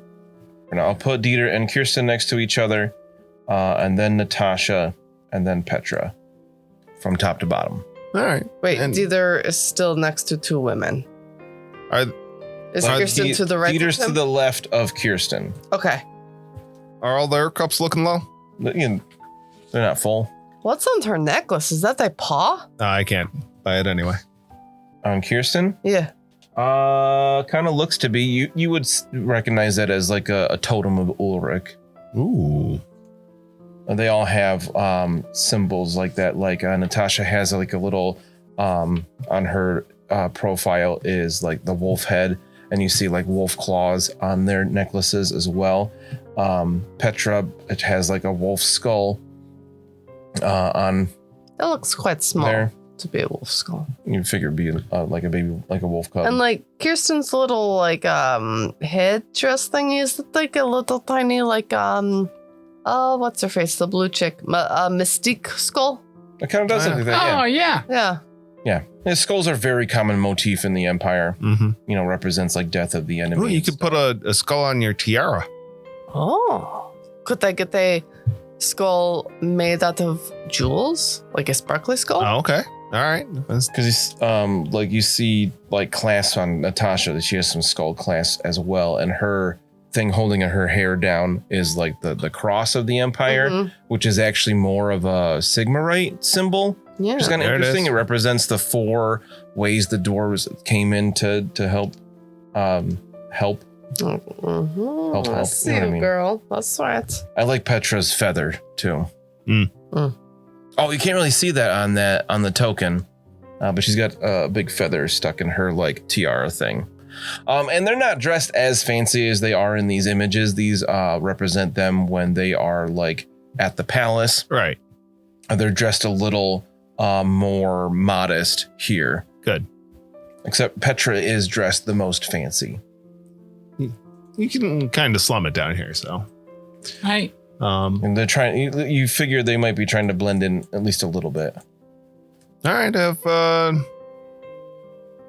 I'll put Dieter and Kirsten next to each other, and then Natasha, and then Petra, from top to bottom. All right. Wait, And Dieter is still next to 2 women. Is Uh, Kirsten to the right Dieter's of to him? the left of Kirsten. Okay. Are all their cups looking low? They're not full. What's on her necklace? Is that thy paw? I can't buy it anyway. On Kirsten? Yeah. Kind of looks to be. You would recognize that as like a totem of Ulrich. Ooh. They all have symbols like that. Like Natasha has like a little on her profile is like the wolf head, and you see like wolf claws on their necklaces as well. Petra, it has like a wolf skull on That looks quite small there. to be a wolf skull. You figure it'd be like a baby, like a wolf cub. And like Kirsten's little head dress thingy, is it like a little tiny what's her face? The blue chick. Mystique skull? It kind of does look like that, Oh, yeah. Yeah. Yeah. His skulls are a very common motif in the Empire. Mm-hmm. Represents like death of the enemy. Ooh, you could put a skull on your tiara. Oh. Could I get a skull made out of jewels? Like a sparkly skull? Oh, okay. All right. Because he's like you see like clasps on Natasha, that she has some skull clasps as well, and her thing holding her hair down is like the cross of the Empire, Mhm. which is actually more of a Sigmarite symbol. Yeah. Which is kind of There it interesting. is. It represents the 4 ways the dwarves came in to help Mm-hmm. Help, I see you know what I you, mean? girl. That's right. I like Petra's feather too. Mm. Mm. Oh, you can't really see that on the token, but she's got a big feather stuck in her like tiara thing. And they're not dressed as fancy as they are in these images. These represent them when they are like at the palace. Right. They're dressed a little more modest here. Good. Except Petra is dressed the most fancy. You can kind of slum it down here, so. Right. And they're trying, you figure they might be trying to blend in at least a little bit. All right.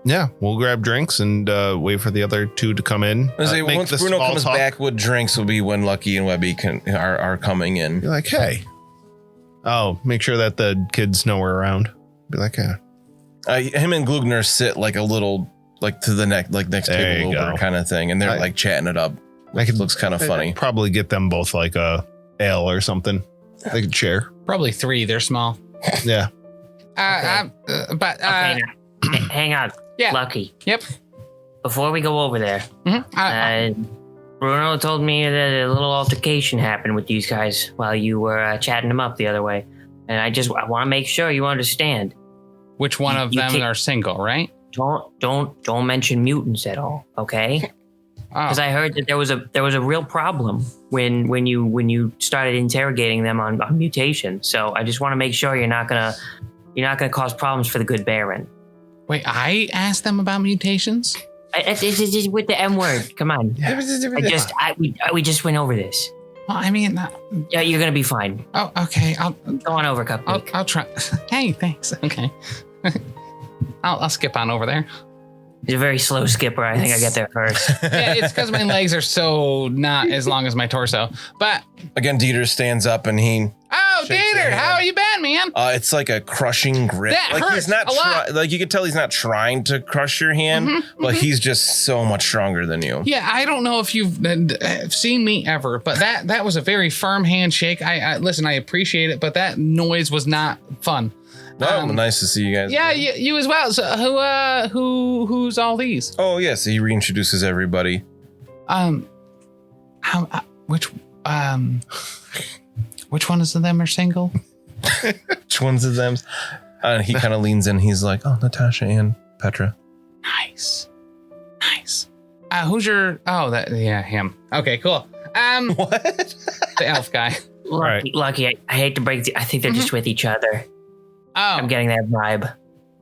Yeah, we'll grab drinks and wait for the other two to come in. Make Once the Bruno small comes talk. back with drinks will be when Lucky and Webby are coming in. Be like, hey. Oh, make sure that the kids know we're around. Be like, yeah. Him and Glugner sit like a little, like to the next There table you over go. kind of thing. And they're like chatting it up. I could Looks kind of funny. probably get them both like a ale or something. They could share. Probably 3. They're small. Yeah. But Okay, now, hang on. Yeah. Lucky. Yep. Before we go over there, mhm. Bruno told me that a little altercation happened with these guys while you were chatting them up the other way. And I want to make sure you understand. Which one of You them can't- are single, right? Don't mention mutants at all, okay? Because I heard that there was a real problem when you started interrogating them on mutation. So I just want to make sure you're not gonna cause problems for the good Baron. Wait, I asked them about mutations? It's with the M word. Come on. We just went over this. Well, I mean, Yeah, you're gonna be fine. oh, okay. Go on over, Cupcake. I'll try. Hey, thanks. Okay. I'll skip on over there. He's a very slow skipper. I think I get there first. Yeah, it's because my legs are so not as long as my torso. But Again, Dieter stands up and he oh, Shakes Dieter, your how hand. you been, man? it's like a crushing grip. That like hurts he's not a lot. like you can tell he's not trying to crush your hand, but he's just so much stronger than you. Yeah, I don't know if you've seen me ever, but that was a very firm handshake. I listen, I appreciate it, but that noise was not fun. Oh, nice to see you guys. Yeah, you as well. So who's all these? Oh yes, he reintroduces everybody. Which one of them are single? Which ones of them? He kind of leans in. He's like, "Oh, Natasha and Petra." Nice. Who's your? Oh, him. Okay, cool. What? The elf guy. Lucky, I hate to break I think they're just with each other. Oh, I'm getting that vibe.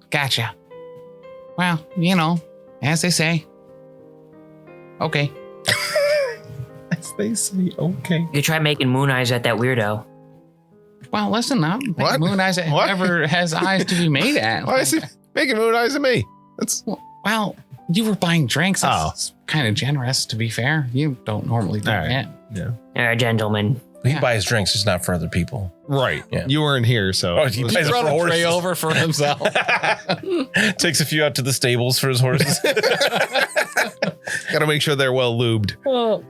gotcha. Well, as they say. Okay. As they say, okay. You could try making moon eyes at that weirdo. Well, listen, I'm What? moon eyes at What? whoever has eyes to be made at. Why is he making moon eyes at me? That's Well, you were buying drinks. Oh. That's kind of generous, to be fair. You don't normally do All right. that. You're a gentleman. He Yeah. buys drinks, just not for other people. right. Yeah. You weren't here, so. Oh, he buys it Brought for a tray horses. over for himself. Takes a few out to the stables for his horses. Got to make sure they're well lubed. Not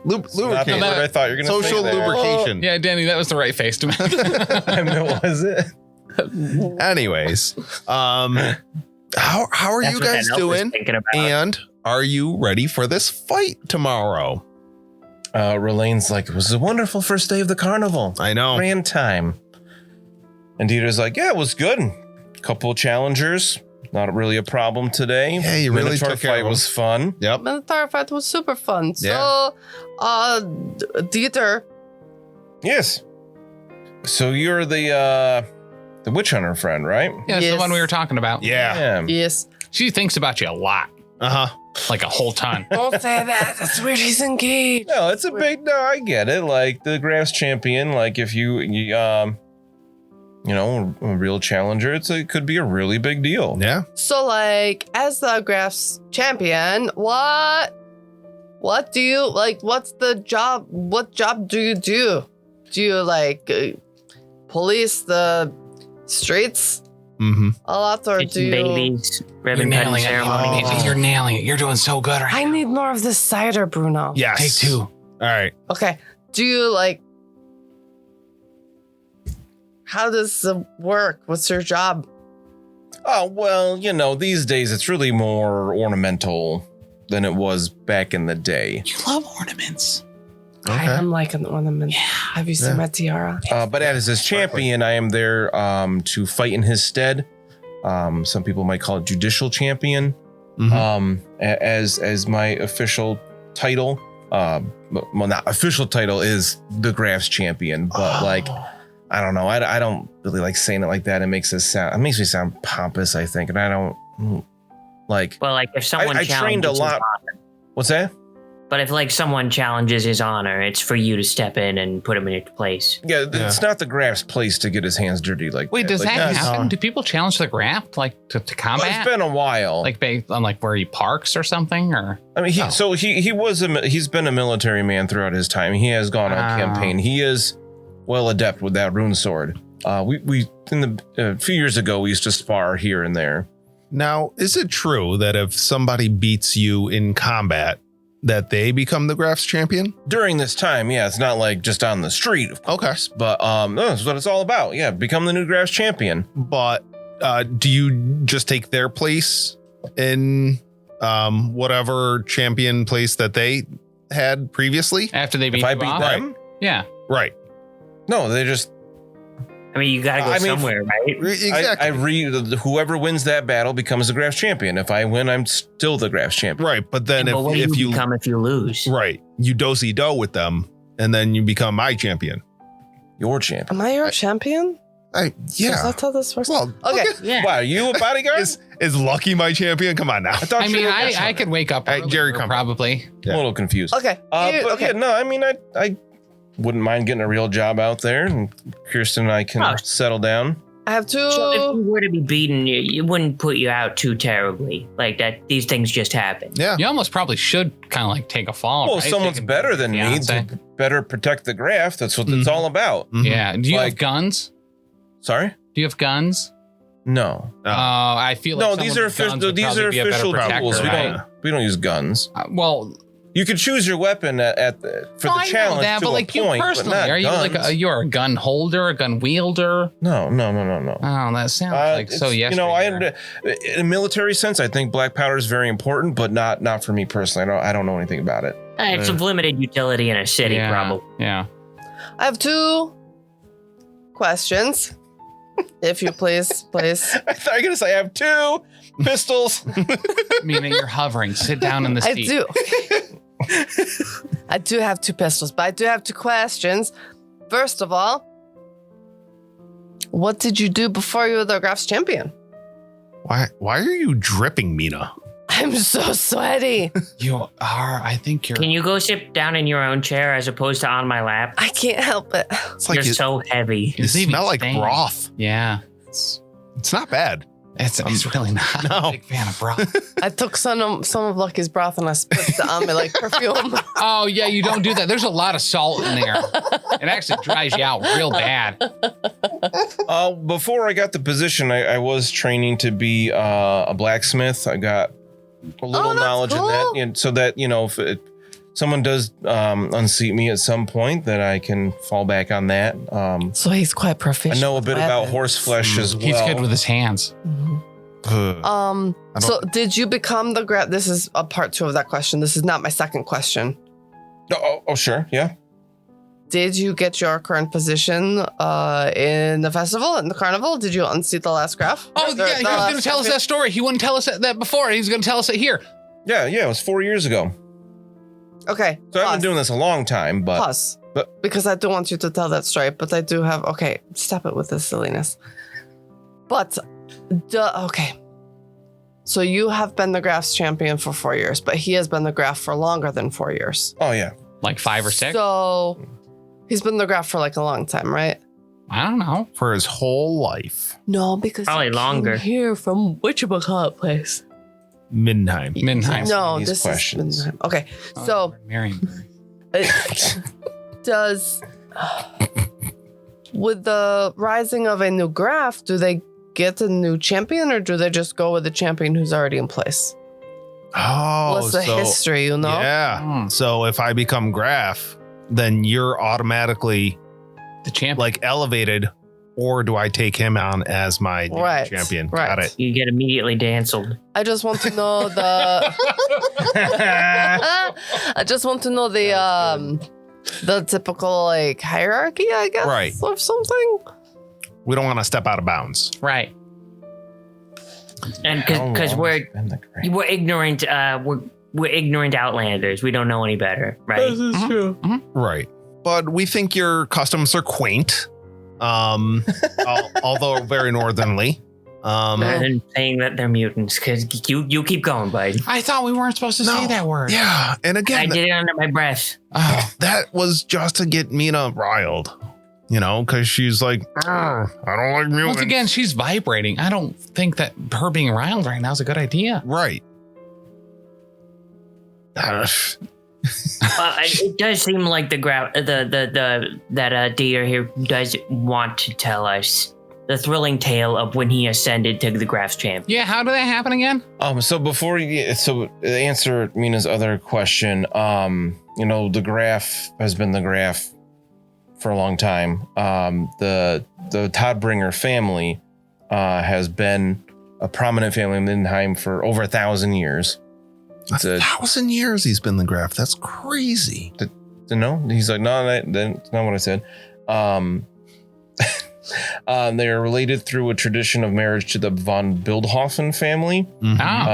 Lubricate. what I thought you were going to say Social there. lubrication. Yeah, Danny, that was the right face to make. Was it? Anyways, how are That's you what that guys elf was doing? thinking about. And are you ready for this fight tomorrow? Relane's like, it was a wonderful first day of the carnival. I know. Grand time. And Dieter's like, yeah, it was good. Couple of challengers. Not really a problem today. Yeah, you really Minotaur took care of fight them. was fun. Yep. Minotaur fight was super fun. Yeah. So, Dieter, Yes. So you're the witch hunter friend, right? Yeah, it's the Yes. one we were talking about. Yeah. yes. She thinks about you a lot, Uh-huh. like a whole ton. Don't say that. That's where he's engaged. No, it's a big. No, I get it. Like the grass champion. Like if you a real challenger, it could be a really big deal. Yeah. So, like, as the Graphs champion, what do you like? What's the job? What job do you do? Do you like police the streets Mm-hmm. a lot, or do Kitchen you? babies, You're ribbon cutting nailing it. ceremony. Oh. You're nailing it. You're doing so good right I need more of this cider, Bruno. Yes. Take 2. All right. Okay. Do you like? How does it work? What's your job? Oh, well, these days it's really more ornamental than it was back in the day. You love ornaments. Okay. I'm like an ornament. Have you seen my tiara? But as his champion, I am there to fight in his stead. Some people might call it judicial champion. As my official title. Well, not official title is the Graph's champion, but I don't know. I don't really like saying it like that. It makes me sound pompous, I think. And I don't like. Well, like if someone I trained a lot. What's that? But if like someone challenges his honor, it's for you to step in and put him in his place. Yeah, it's not the Graph's place to get his hands dirty. Wait, does that happen? Do people challenge the Graph like to combat? Well, it's been a while. Like based on like where he parks or something, or I mean, he's been a military man throughout his time. He has gone on campaign. He is well adept with that rune sword. We a few years ago we used to spar here and there. Now, is it true that if somebody beats you in combat, that they become the Graph's champion? During this time, yeah, it's not like just on the street, of course. But that's what it's all about. Yeah, become the new Graph's champion. But do you just take their place in whatever champion place that they had previously? After they beat If I you beat off? them? Yeah. Right. No, they just... I mean, you got to go somewhere, right? Exactly. Whoever wins that battle becomes the Graph's champion. If I win, I'm still the Graph's champion. Right. But then But what do if you become if you lose? right, you do with them and then you become my champion. Your champion. Am I your champion? Yeah. That's how this works. Well, Okay. Yeah. Wow, are you a bodyguard? Is Lucky my champion? Come on now. I mean, I could wake up Hey, Jari, earlier, come. probably. I'm a little confused. Okay. But yeah, no, I mean, I wouldn't mind getting a real job out there, and Kirsten and I can settle down. I have two. So if you were to be beaten, it wouldn't put you out too terribly. Like that, these things just happen. Yeah. You almost probably should kind of like take a fall. Well, right? if someone's Taking better than me, fiance. to better protect the Graph. That's what it's all about. Mhm. Yeah. Do you have Like- guns? Sorry? Do you have guns? No. I feel like No, someone these are with guns would these probably are be a better official protector, tools. right? We don't use guns. Well, You could choose your weapon for I the know challenge that, to but a like you point, but personally, not are you guns. like you're a gun holder, a gun wielder? No. Oh, that sounds like so. It's- Yes, in a military sense, I think black powder is very important, but not for me personally. I don't know anything about it. It's of limited utility in a city, probably. Yeah. I have two questions. If you please. I thought you were gonna say I have two pistols. Meaning you're hovering. Sit down in the I seat. do. I do have two pistols, but I do have two questions. First of all, what did you do before you were the Graph's champion? Why are you dripping, Mina? I'm so sweaty. You are. I think you're. Can you go sit down in your own chair as opposed to on my lap? I can't help it. It's like You're so heavy. you smell like broth. Yeah. It's not bad. It's really not. No. I'm a big fan of broth. I took some of Lucky's broth and I spritz it on me like perfume. Oh yeah, you don't do that. There's a lot of salt in there. It actually dries you out real bad. Before I got the position, I was training to be a blacksmith. I got a little that's knowledge in cool. that, and so that if someone does unseat me at some point, that I can fall back on that. So he's quite proficient. I know a bit about weapons. horse flesh as well. He's good with his hands. Ugh. So did you become the Graph? This is a part 2 of that question. This is not my second question. Oh, sure, yeah. Did you get your current position in the festival, in the carnival? Did you unseat the last Graph? Oh yeah, he was going to tell us that story. He wouldn't tell us that before. He's going to tell us it here. Yeah, it was 4 years ago. Okay. So I've been doing this a long time, but Pause. Because I do want you to tell that story, but I do have. Okay, stop it with this silliness. But, okay. So you have been the Graph's champion for 4 years, but he has been the Graph for longer than 4 years. oh yeah. Like 5 or 6. So he's been the Graph for like a long time, right? I don't know. For his whole life. No, because Probably he came longer. here from whatchamacallit place. Mindenheim. Mindenheim. No, these this questions. is okay. Oh, So Marion. does with the rising of a new Graph, do they get a new champion or do they just go with the champion who's already in place? Oh, What's the history, you know? Yeah. Hmm. So if I become Graph, then you're automatically The champion. like elevated or do I take him on as my new Right, champion? right. Got it. You get immediately danceled. I just want to know the typical like hierarchy, I guess, Right. or something. We don't want to step out of bounds. Right. And How because long we're has been the graph? we're ignorant, we're ignorant outlanders. We don't know any better, right? This is true. Right. But we think your customs are quaint. Although very northernly. Rather than saying that they're mutants, because you keep going, bud. I thought we weren't supposed to say that word. Yeah. And I again, did it under my breath. Oh, that was just to get Mina riled. You know, because she's like, I don't like mutants. once again, she's vibrating. I don't think that her being riled right now is a good idea. Right. It does seem like that deer here does want to tell us the thrilling tale of when he ascended to the Graph's champ. Yeah, how did that happen again? So before to answer Mina's other question, the graph has been the graph for a long time. The Toddbringer family has been a prominent family in Mindenheim for over 1,000 years. 1,000 years he's been the graph. That's crazy. No, he's like, no, that's not what I said. They are related through a tradition of marriage to the von Bildhofen family,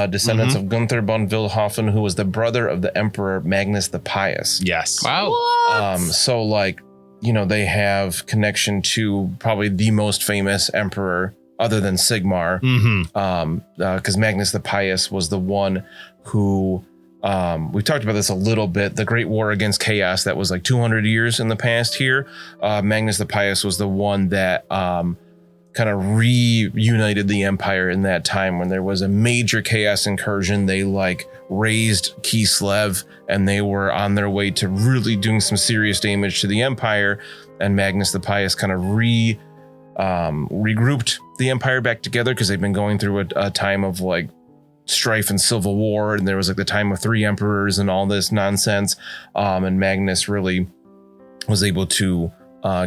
descendants of Gunther von Bildhofen, who was the brother of the Emperor Magnus the Pious. Yes. Wow. What? So like, they have connection to probably the most famous emperor other than Sigmar, because Magnus the Pious was the one who, we talked about this a little bit, the Great War Against Chaos that was like 200 years in the past here. Magnus the Pious was the one that kind of reunited the empire in that time when there was a major chaos incursion. They like raised Kislev and they were on their way to really doing some serious damage to the empire. And Magnus the Pious kind of regrouped the empire back together because they've been going through a time of like strife and civil war, and there was like the time of 3 emperors and all this nonsense, and Magnus really was able to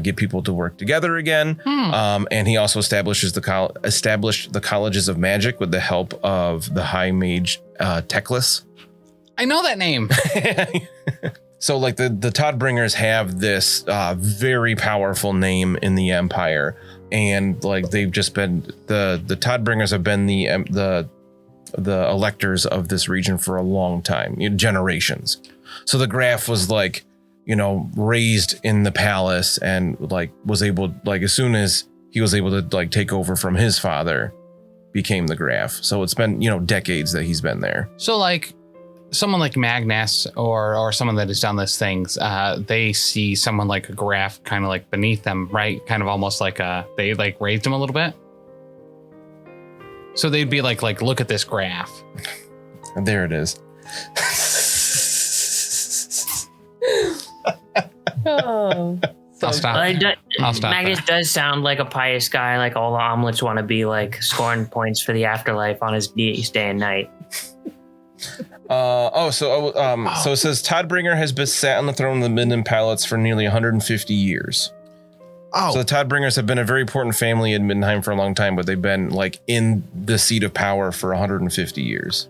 get people to work together again, and he also established the colleges of magic with the help of the high mage Teclis. I know that name. So like the Toddbringers have this very powerful name in the empire, and like they've just been the Toddbringers have been the electors of this region for a long time, generations. So the Graph was like, raised in the palace and like was able, like as soon as he was able to like take over from his father, became the Graph. So it's been, decades that he's been there. So like someone like Magnus or someone that has done these things, they see someone like a Graph kind of like beneath them, right? Kind of almost like they like raised him a little bit. So they'd be like, look at this Graph. And there it is. Oh. I'll stop. I'll stop Magnus there. does sound like a pious guy, like all the omelets want to be like scoring points for the afterlife on his day and night. So it says Toddbringer has been sat on the throne of the Minden Palace for nearly 150 years. Oh, So the Toddbringers have been a very important family in Mindenheim for a long time, but they've been like in the seat of power for 150 years.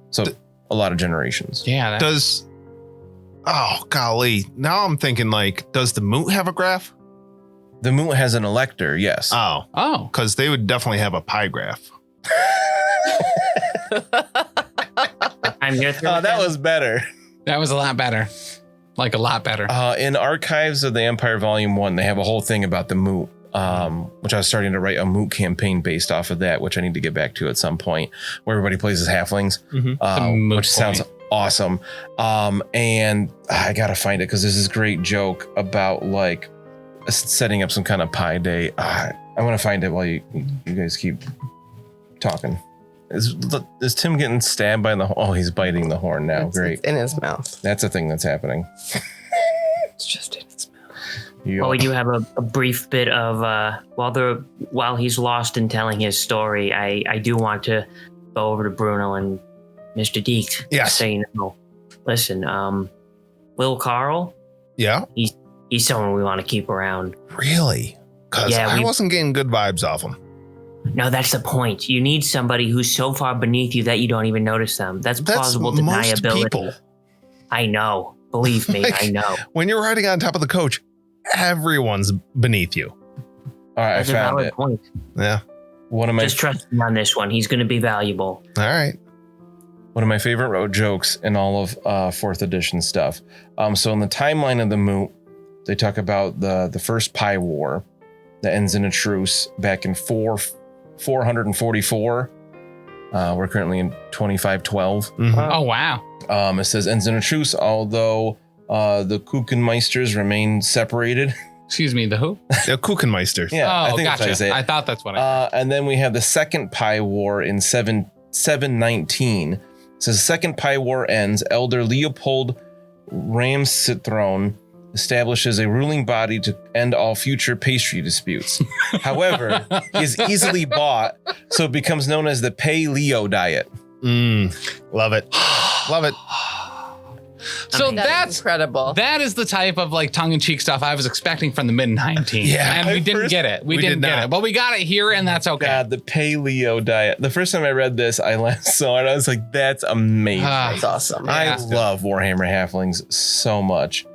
So a lot of generations. Yeah. oh, golly. Now I'm thinking like, does the Moot have a Graph? The Moot has an elector, yes. Oh. Because they would definitely have a Pie Graph. I'm here. That was better. That was a lot better. Like a lot better. In Archives of the Empire Volume 1, they have a whole thing about the Moot, which I was starting to write a Moot campaign based off of that, which I need to get back to at some point, where everybody plays as halflings, Moot which sounds point. awesome. And I got to find it because there's this great joke about like setting up some kind of pie day. I want to find it while you guys keep talking. Is Tim getting stabbed by the horn? Oh, he's biting the horn now. Great. It's in his mouth. That's a thing that's happening. It's just in his mouth. Well, we do have a brief bit of while he's lost in telling his story. I do want to go over to Bruno and Mr. Diecht. Yes. Say, listen, Will Carl, Yeah. he's someone we want to keep around. Really? Because I wasn't getting good vibes off him. No, that's the point. You need somebody who's so far beneath you that you don't even notice them. That's plausible deniability. Most people. I know. Believe me, I know. When you're riding on top of the coach, everyone's beneath you. All right, That's I a found valid it. point. Yeah. Just trust me on this one. He's going to be valuable. All right. One of my favorite road jokes in all of 4th edition stuff. So in the timeline of the Moot, they talk about the first Pie War that ends in a truce back in 444. We're currently in 2512. Mhm. Oh, wow. It says ends in a truce, although the Kuchenmeisters remain separated. Excuse me, the who? The Kuchenmeisters. Yeah, oh, I think that's how you say gotcha. it. I thought that's what I And then we have the second Pie War in 719. It says the second Pie War ends. Elder Leopold Ramsithrone establishes a ruling body to end all future pastry disputes. However, he is easily bought, so it becomes known as the Paleo diet. Love it. Love it. So That's that's incredible. that is the type of like tongue-in-cheek stuff I was expecting from the mid-19. Yeah. And we At didn't first, get it. We we didn't did get not. it. But we got it here, and that's okay. God, the Paleo diet. The first time I read this, I laughed so hard. I was like, that's amazing. That's awesome. I love Warhammer Halflings so much.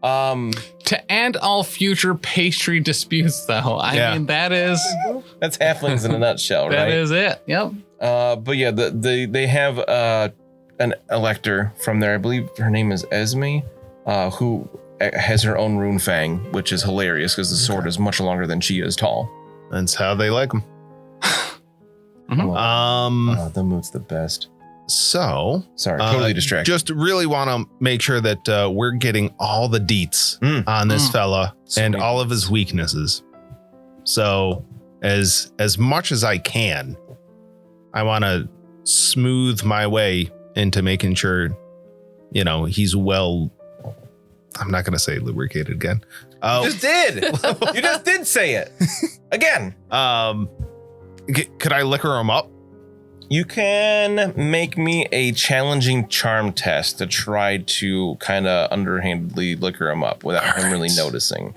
To end all future pastry disputes, though. I mean, that is That's Halflings in a nutshell, right? that is it. Yep. But yeah, they have an elector from there. I believe her name is Esme, who has her own rune fang, which is hilarious because the sword is much longer than she is tall. That's how they like them. The Moot's the best. So, Sorry, totally distracted. just really want to make sure that we're getting all the deets on this fella and Sweet. all of his weaknesses. So, as much as I can, I want to smooth my way into making sure, he's well. I'm not going to say lubricated again. You just did. You just did say it again. Could I liquor him up? You can make me a challenging charm test to try to kind of underhandedly liquor him up without him really noticing.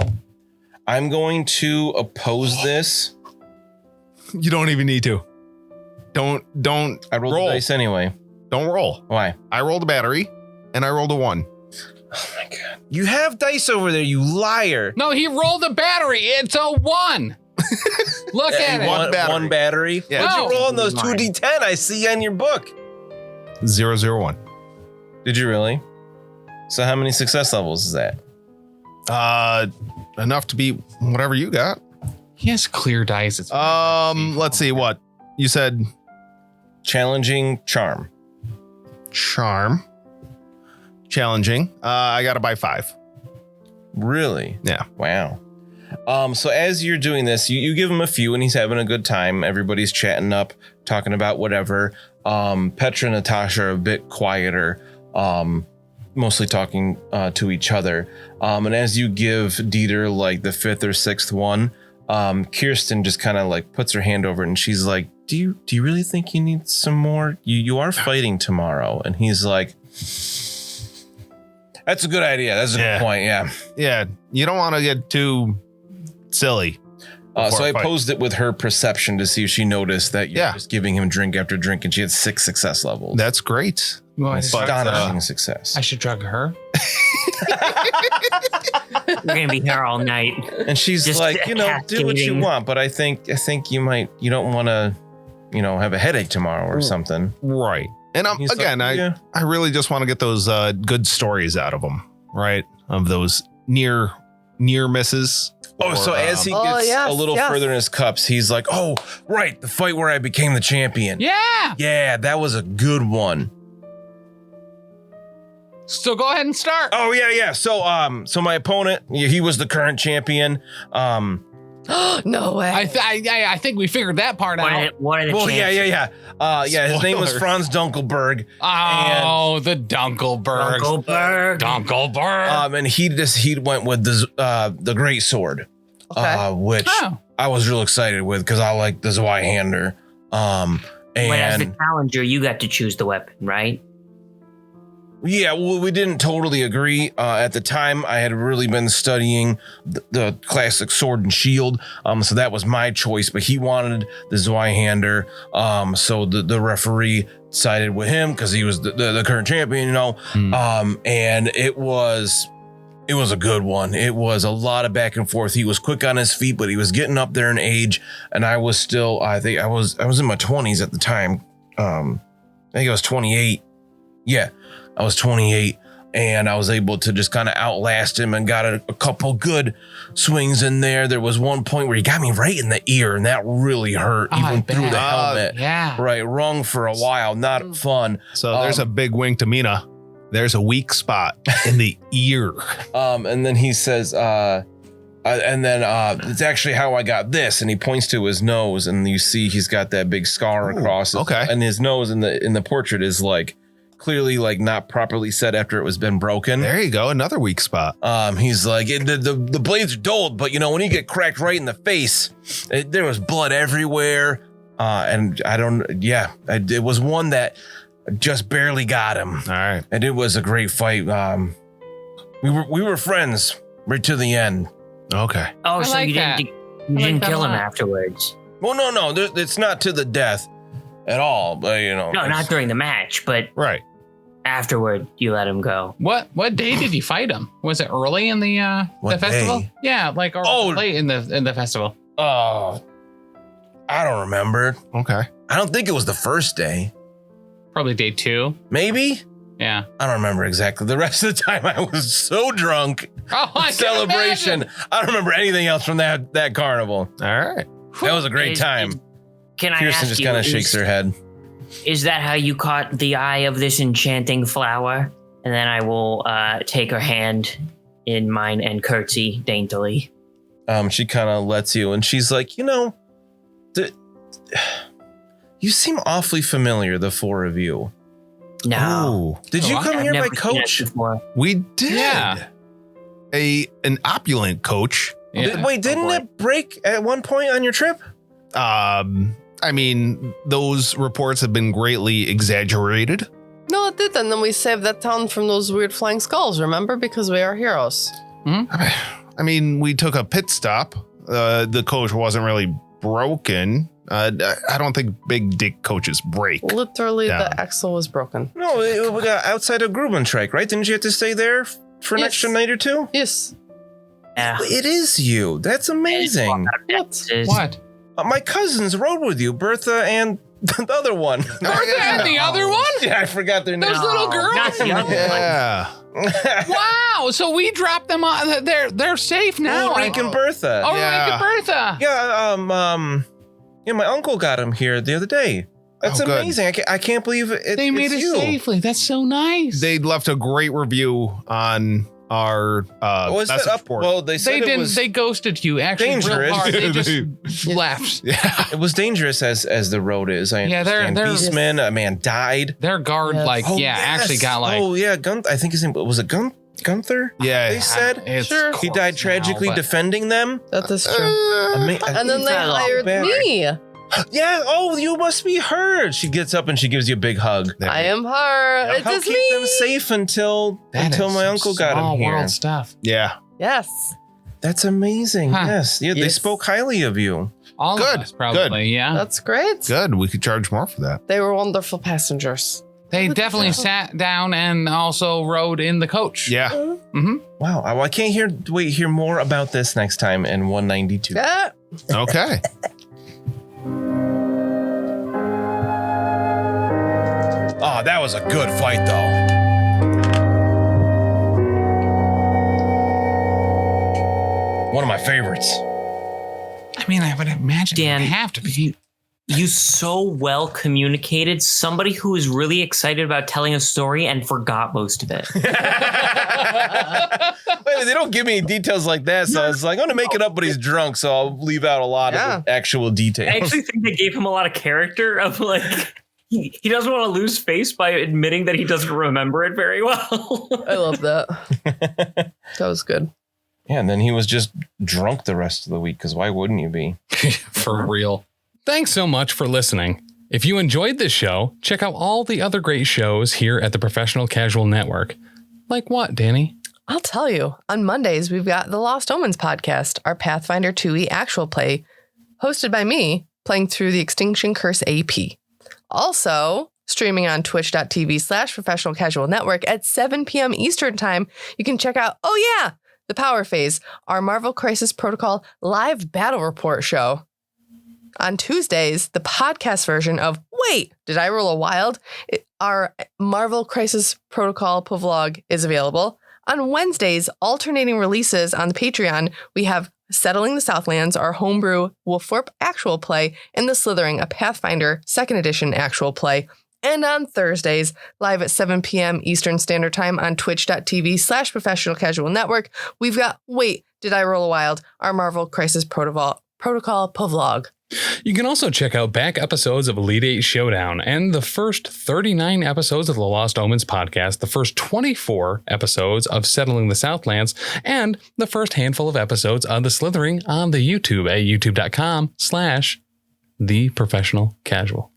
I'm going to oppose this. You don't even need to. Don't I rolled roll. the dice anyway. Don't roll. Why? I rolled a battery and I rolled a 1. Oh my god. You have dice over there, you liar. No, he rolled a battery. It's a 1. Look at it. One battery? Yeah. What'd No. you roll on those 2d10 I see on your book? 001. Did you really? So how many success levels is that? Enough to be whatever you got. He has clear dice. It's Let's see what you said. Challenging charm. Charm. Challenging. I got to buy 5. Really? Yeah. Wow. So as you're doing this, you give him a few and he's having a good time. Everybody's chatting up, talking about whatever. Petra and Natasha are a bit quieter, mostly talking to each other. And as you give Dieter like the 5th or 6th one, Kirsten just kind of like puts her hand over it and she's like, do you really think you need some more? You are fighting tomorrow. And he's like, that's a good idea. That's a good point. Yeah. Yeah. You don't want to get too silly. So I posed it with her perception to see if she noticed that you're just giving him drink after drink, and she had 6 success levels. That's great. Astonishing success. I should drug her. We're gonna be here all night. And she's Just like, do what you cascading. want, but I think you don't want to, have a headache tomorrow or something. Right. And He's again, like, I really just want to get those good stories out of them, right? Of those near misses. Oh, so as he gets a little further in his cups, he's like, oh, right, the fight where I became the champion. Yeah. Yeah, that was a good one. So go ahead and start. Oh, yeah. So my opponent, he was the current champion. No way. I think we figured that part out. What are the chances? Yeah. His name was Spoiler. Franz Dunkelberg. Oh, the Dunkelberg. Dunkelberg. And he went with the great sword, which I was real excited with because I like the Zweihander. But as the challenger, you got to choose the weapon, right? Yeah, well, we didn't totally agree. At the time, I had really been studying the classic sword and shield. So that was my choice, but he wanted the Zweihander. So the referee sided with him because he was the current champion, and it was a good one. It was a lot of back and forth. He was quick on his feet, but he was getting up there in age, and I was still, I think I was in my 20s at the time. I think I was 28. Yeah, I was 28, and I was able to just kind of outlast him and got a couple good swings in there. There was one point where he got me right in the ear, and that really hurt, even through the helmet. Yeah. Right, rung for a while, not fun. So there's a big wink to Mina. There's a weak spot in the ear. And then he says, it's actually how I got this. And he points to his nose, and you see he's got that big scar across it. Okay. And his nose in the portrait is like clearly like not properly set after it was been broken. There you go. Another weak spot. He's like, the blades are dulled, but when you get cracked right in the face, there was blood everywhere. And it was one that just barely got him. All right. And it was a great fight. We were friends right to the end. Okay. Oh, I so like you that. didn't kill him afterwards? Well, no, it's not to the death at all. But No, not during the match, but Right. afterward you let him go. What day did you fight him? Was it early in the What festival? day? Yeah, late in the festival. I don't remember. Okay. I don't think it was the first day. Probably day 2. Maybe. Yeah. I don't remember exactly. The rest of the time I was so drunk. Oh, I can Celebration. imagine. I don't remember anything else from that carnival. All right. That was a great time. Can I Kirsten ask just you, kind of shakes her head. Is that how you caught the eye of this enchanting flower? And then I will take her hand in mine and curtsy daintily. She kind of lets you, and she's like, you seem awfully familiar, the four of you. No. Did you Oh, come I've here by never seen it coach? before. We did. Yeah. An opulent coach. Yeah. Wait, didn't boy. it break at one point on your trip? I mean, those reports have been greatly exaggerated. No, it did. And then we saved that town from those weird flying skulls, remember? Because we are heroes. I mean, we took a pit stop. The coach wasn't really broken. I don't think big dick coaches break. Literally, Yeah. the axle was broken. No, we got outside of Grubentrike, right? Didn't you have to stay there for an Yes. extra night or two? Yes. Yeah. It is you. That's amazing. What? My cousins rode with you, Bertha and the other one. Bertha and the other one? Yeah, I forgot their name. Those little girls? Not the other one. Yeah. Wow. So we dropped them on. They're safe now. Ulrich and Bertha. Oh, Yeah. Ulrich and Bertha. Yeah, my uncle got him here the other day. That's Oh, good. amazing. I can't believe it. They made it's it you. safely. That's so nice. They left a great review on our Was message that up? board. Well, they said They it didn't. was They ghosted you. Actually, dangerous. real hard. They just left. yeah. it was dangerous as the road is. I Yeah, they're- understand. they're- Beastmen, a man died. Their guard, Yes. actually got like. Oh yeah, I think his name was it Gunther. Yeah. They said It's Sure. he died close tragically now, but- defending them. That is true. And then they fell off hired bad. me. Yeah. Oh, you must be her. She gets up and she gives you a big hug. I am her. It Help is keep me. them safe until That is my some uncle got small him here. world stuff. Yeah. Yes. That's amazing. Huh. Yes. Yeah, they Yes. spoke highly of you. All Good, of us, probably. Yeah. That's great. Good. We could charge more for that. They were wonderful passengers. They definitely sat down and also rode in the coach. Yeah. Mm-hmm. Wow. I can't hear more about this next time in 192. Yeah. Okay. Oh, that was a good fight, though. One of my favorites. I mean, I would imagine Dan, it would have to be. You so well communicated. Somebody who is really excited about telling a story and forgot most of it. Wait, they don't give me details like that, so I was like, I'm gonna make it up, but he's drunk, so I'll leave out a lot of the actual details. I actually think they gave him a lot of character of like he doesn't want to lose face by admitting that he doesn't remember it very well. I love that. That was good. Yeah, and then he was just drunk the rest of the week, because why wouldn't you be? For real. Thanks so much for listening. If you enjoyed this show, check out all the other great shows here at the Professional Casual Network. Like what, Danny? I'll tell you. On Mondays, we've got the Lost Omens podcast, our Pathfinder 2e actual play, hosted by me, playing through the Extinction Curse AP. Also, streaming on twitch.tv/Professional Casual Network at 7 p.m. Eastern Time, you can check out, the Power Phase, our Marvel Crisis Protocol live battle report show. On Tuesdays, the podcast version of Wait, Did I Roll a Wild? Our Marvel Crisis Protocol vlog is available. On Wednesdays, alternating releases on the Patreon, we have Settling the Southlands, our homebrew Wolfthorpe actual play, and The Slithering, a Pathfinder 2nd edition actual play. And on Thursdays, live at 7 p.m. Eastern Standard Time on twitch.tv/Professional Casual Network, we've got Wait, Did I Roll a Wild? Our Marvel Crisis Protocol vlog. You can also check out back episodes of Elite 8 Showdown and the first 39 episodes of the Lost Omens podcast, the first 24 episodes of Settling the Southlands, and the first handful of episodes of The Slithering on the YouTube at youtube.com/theprofessionalcasual.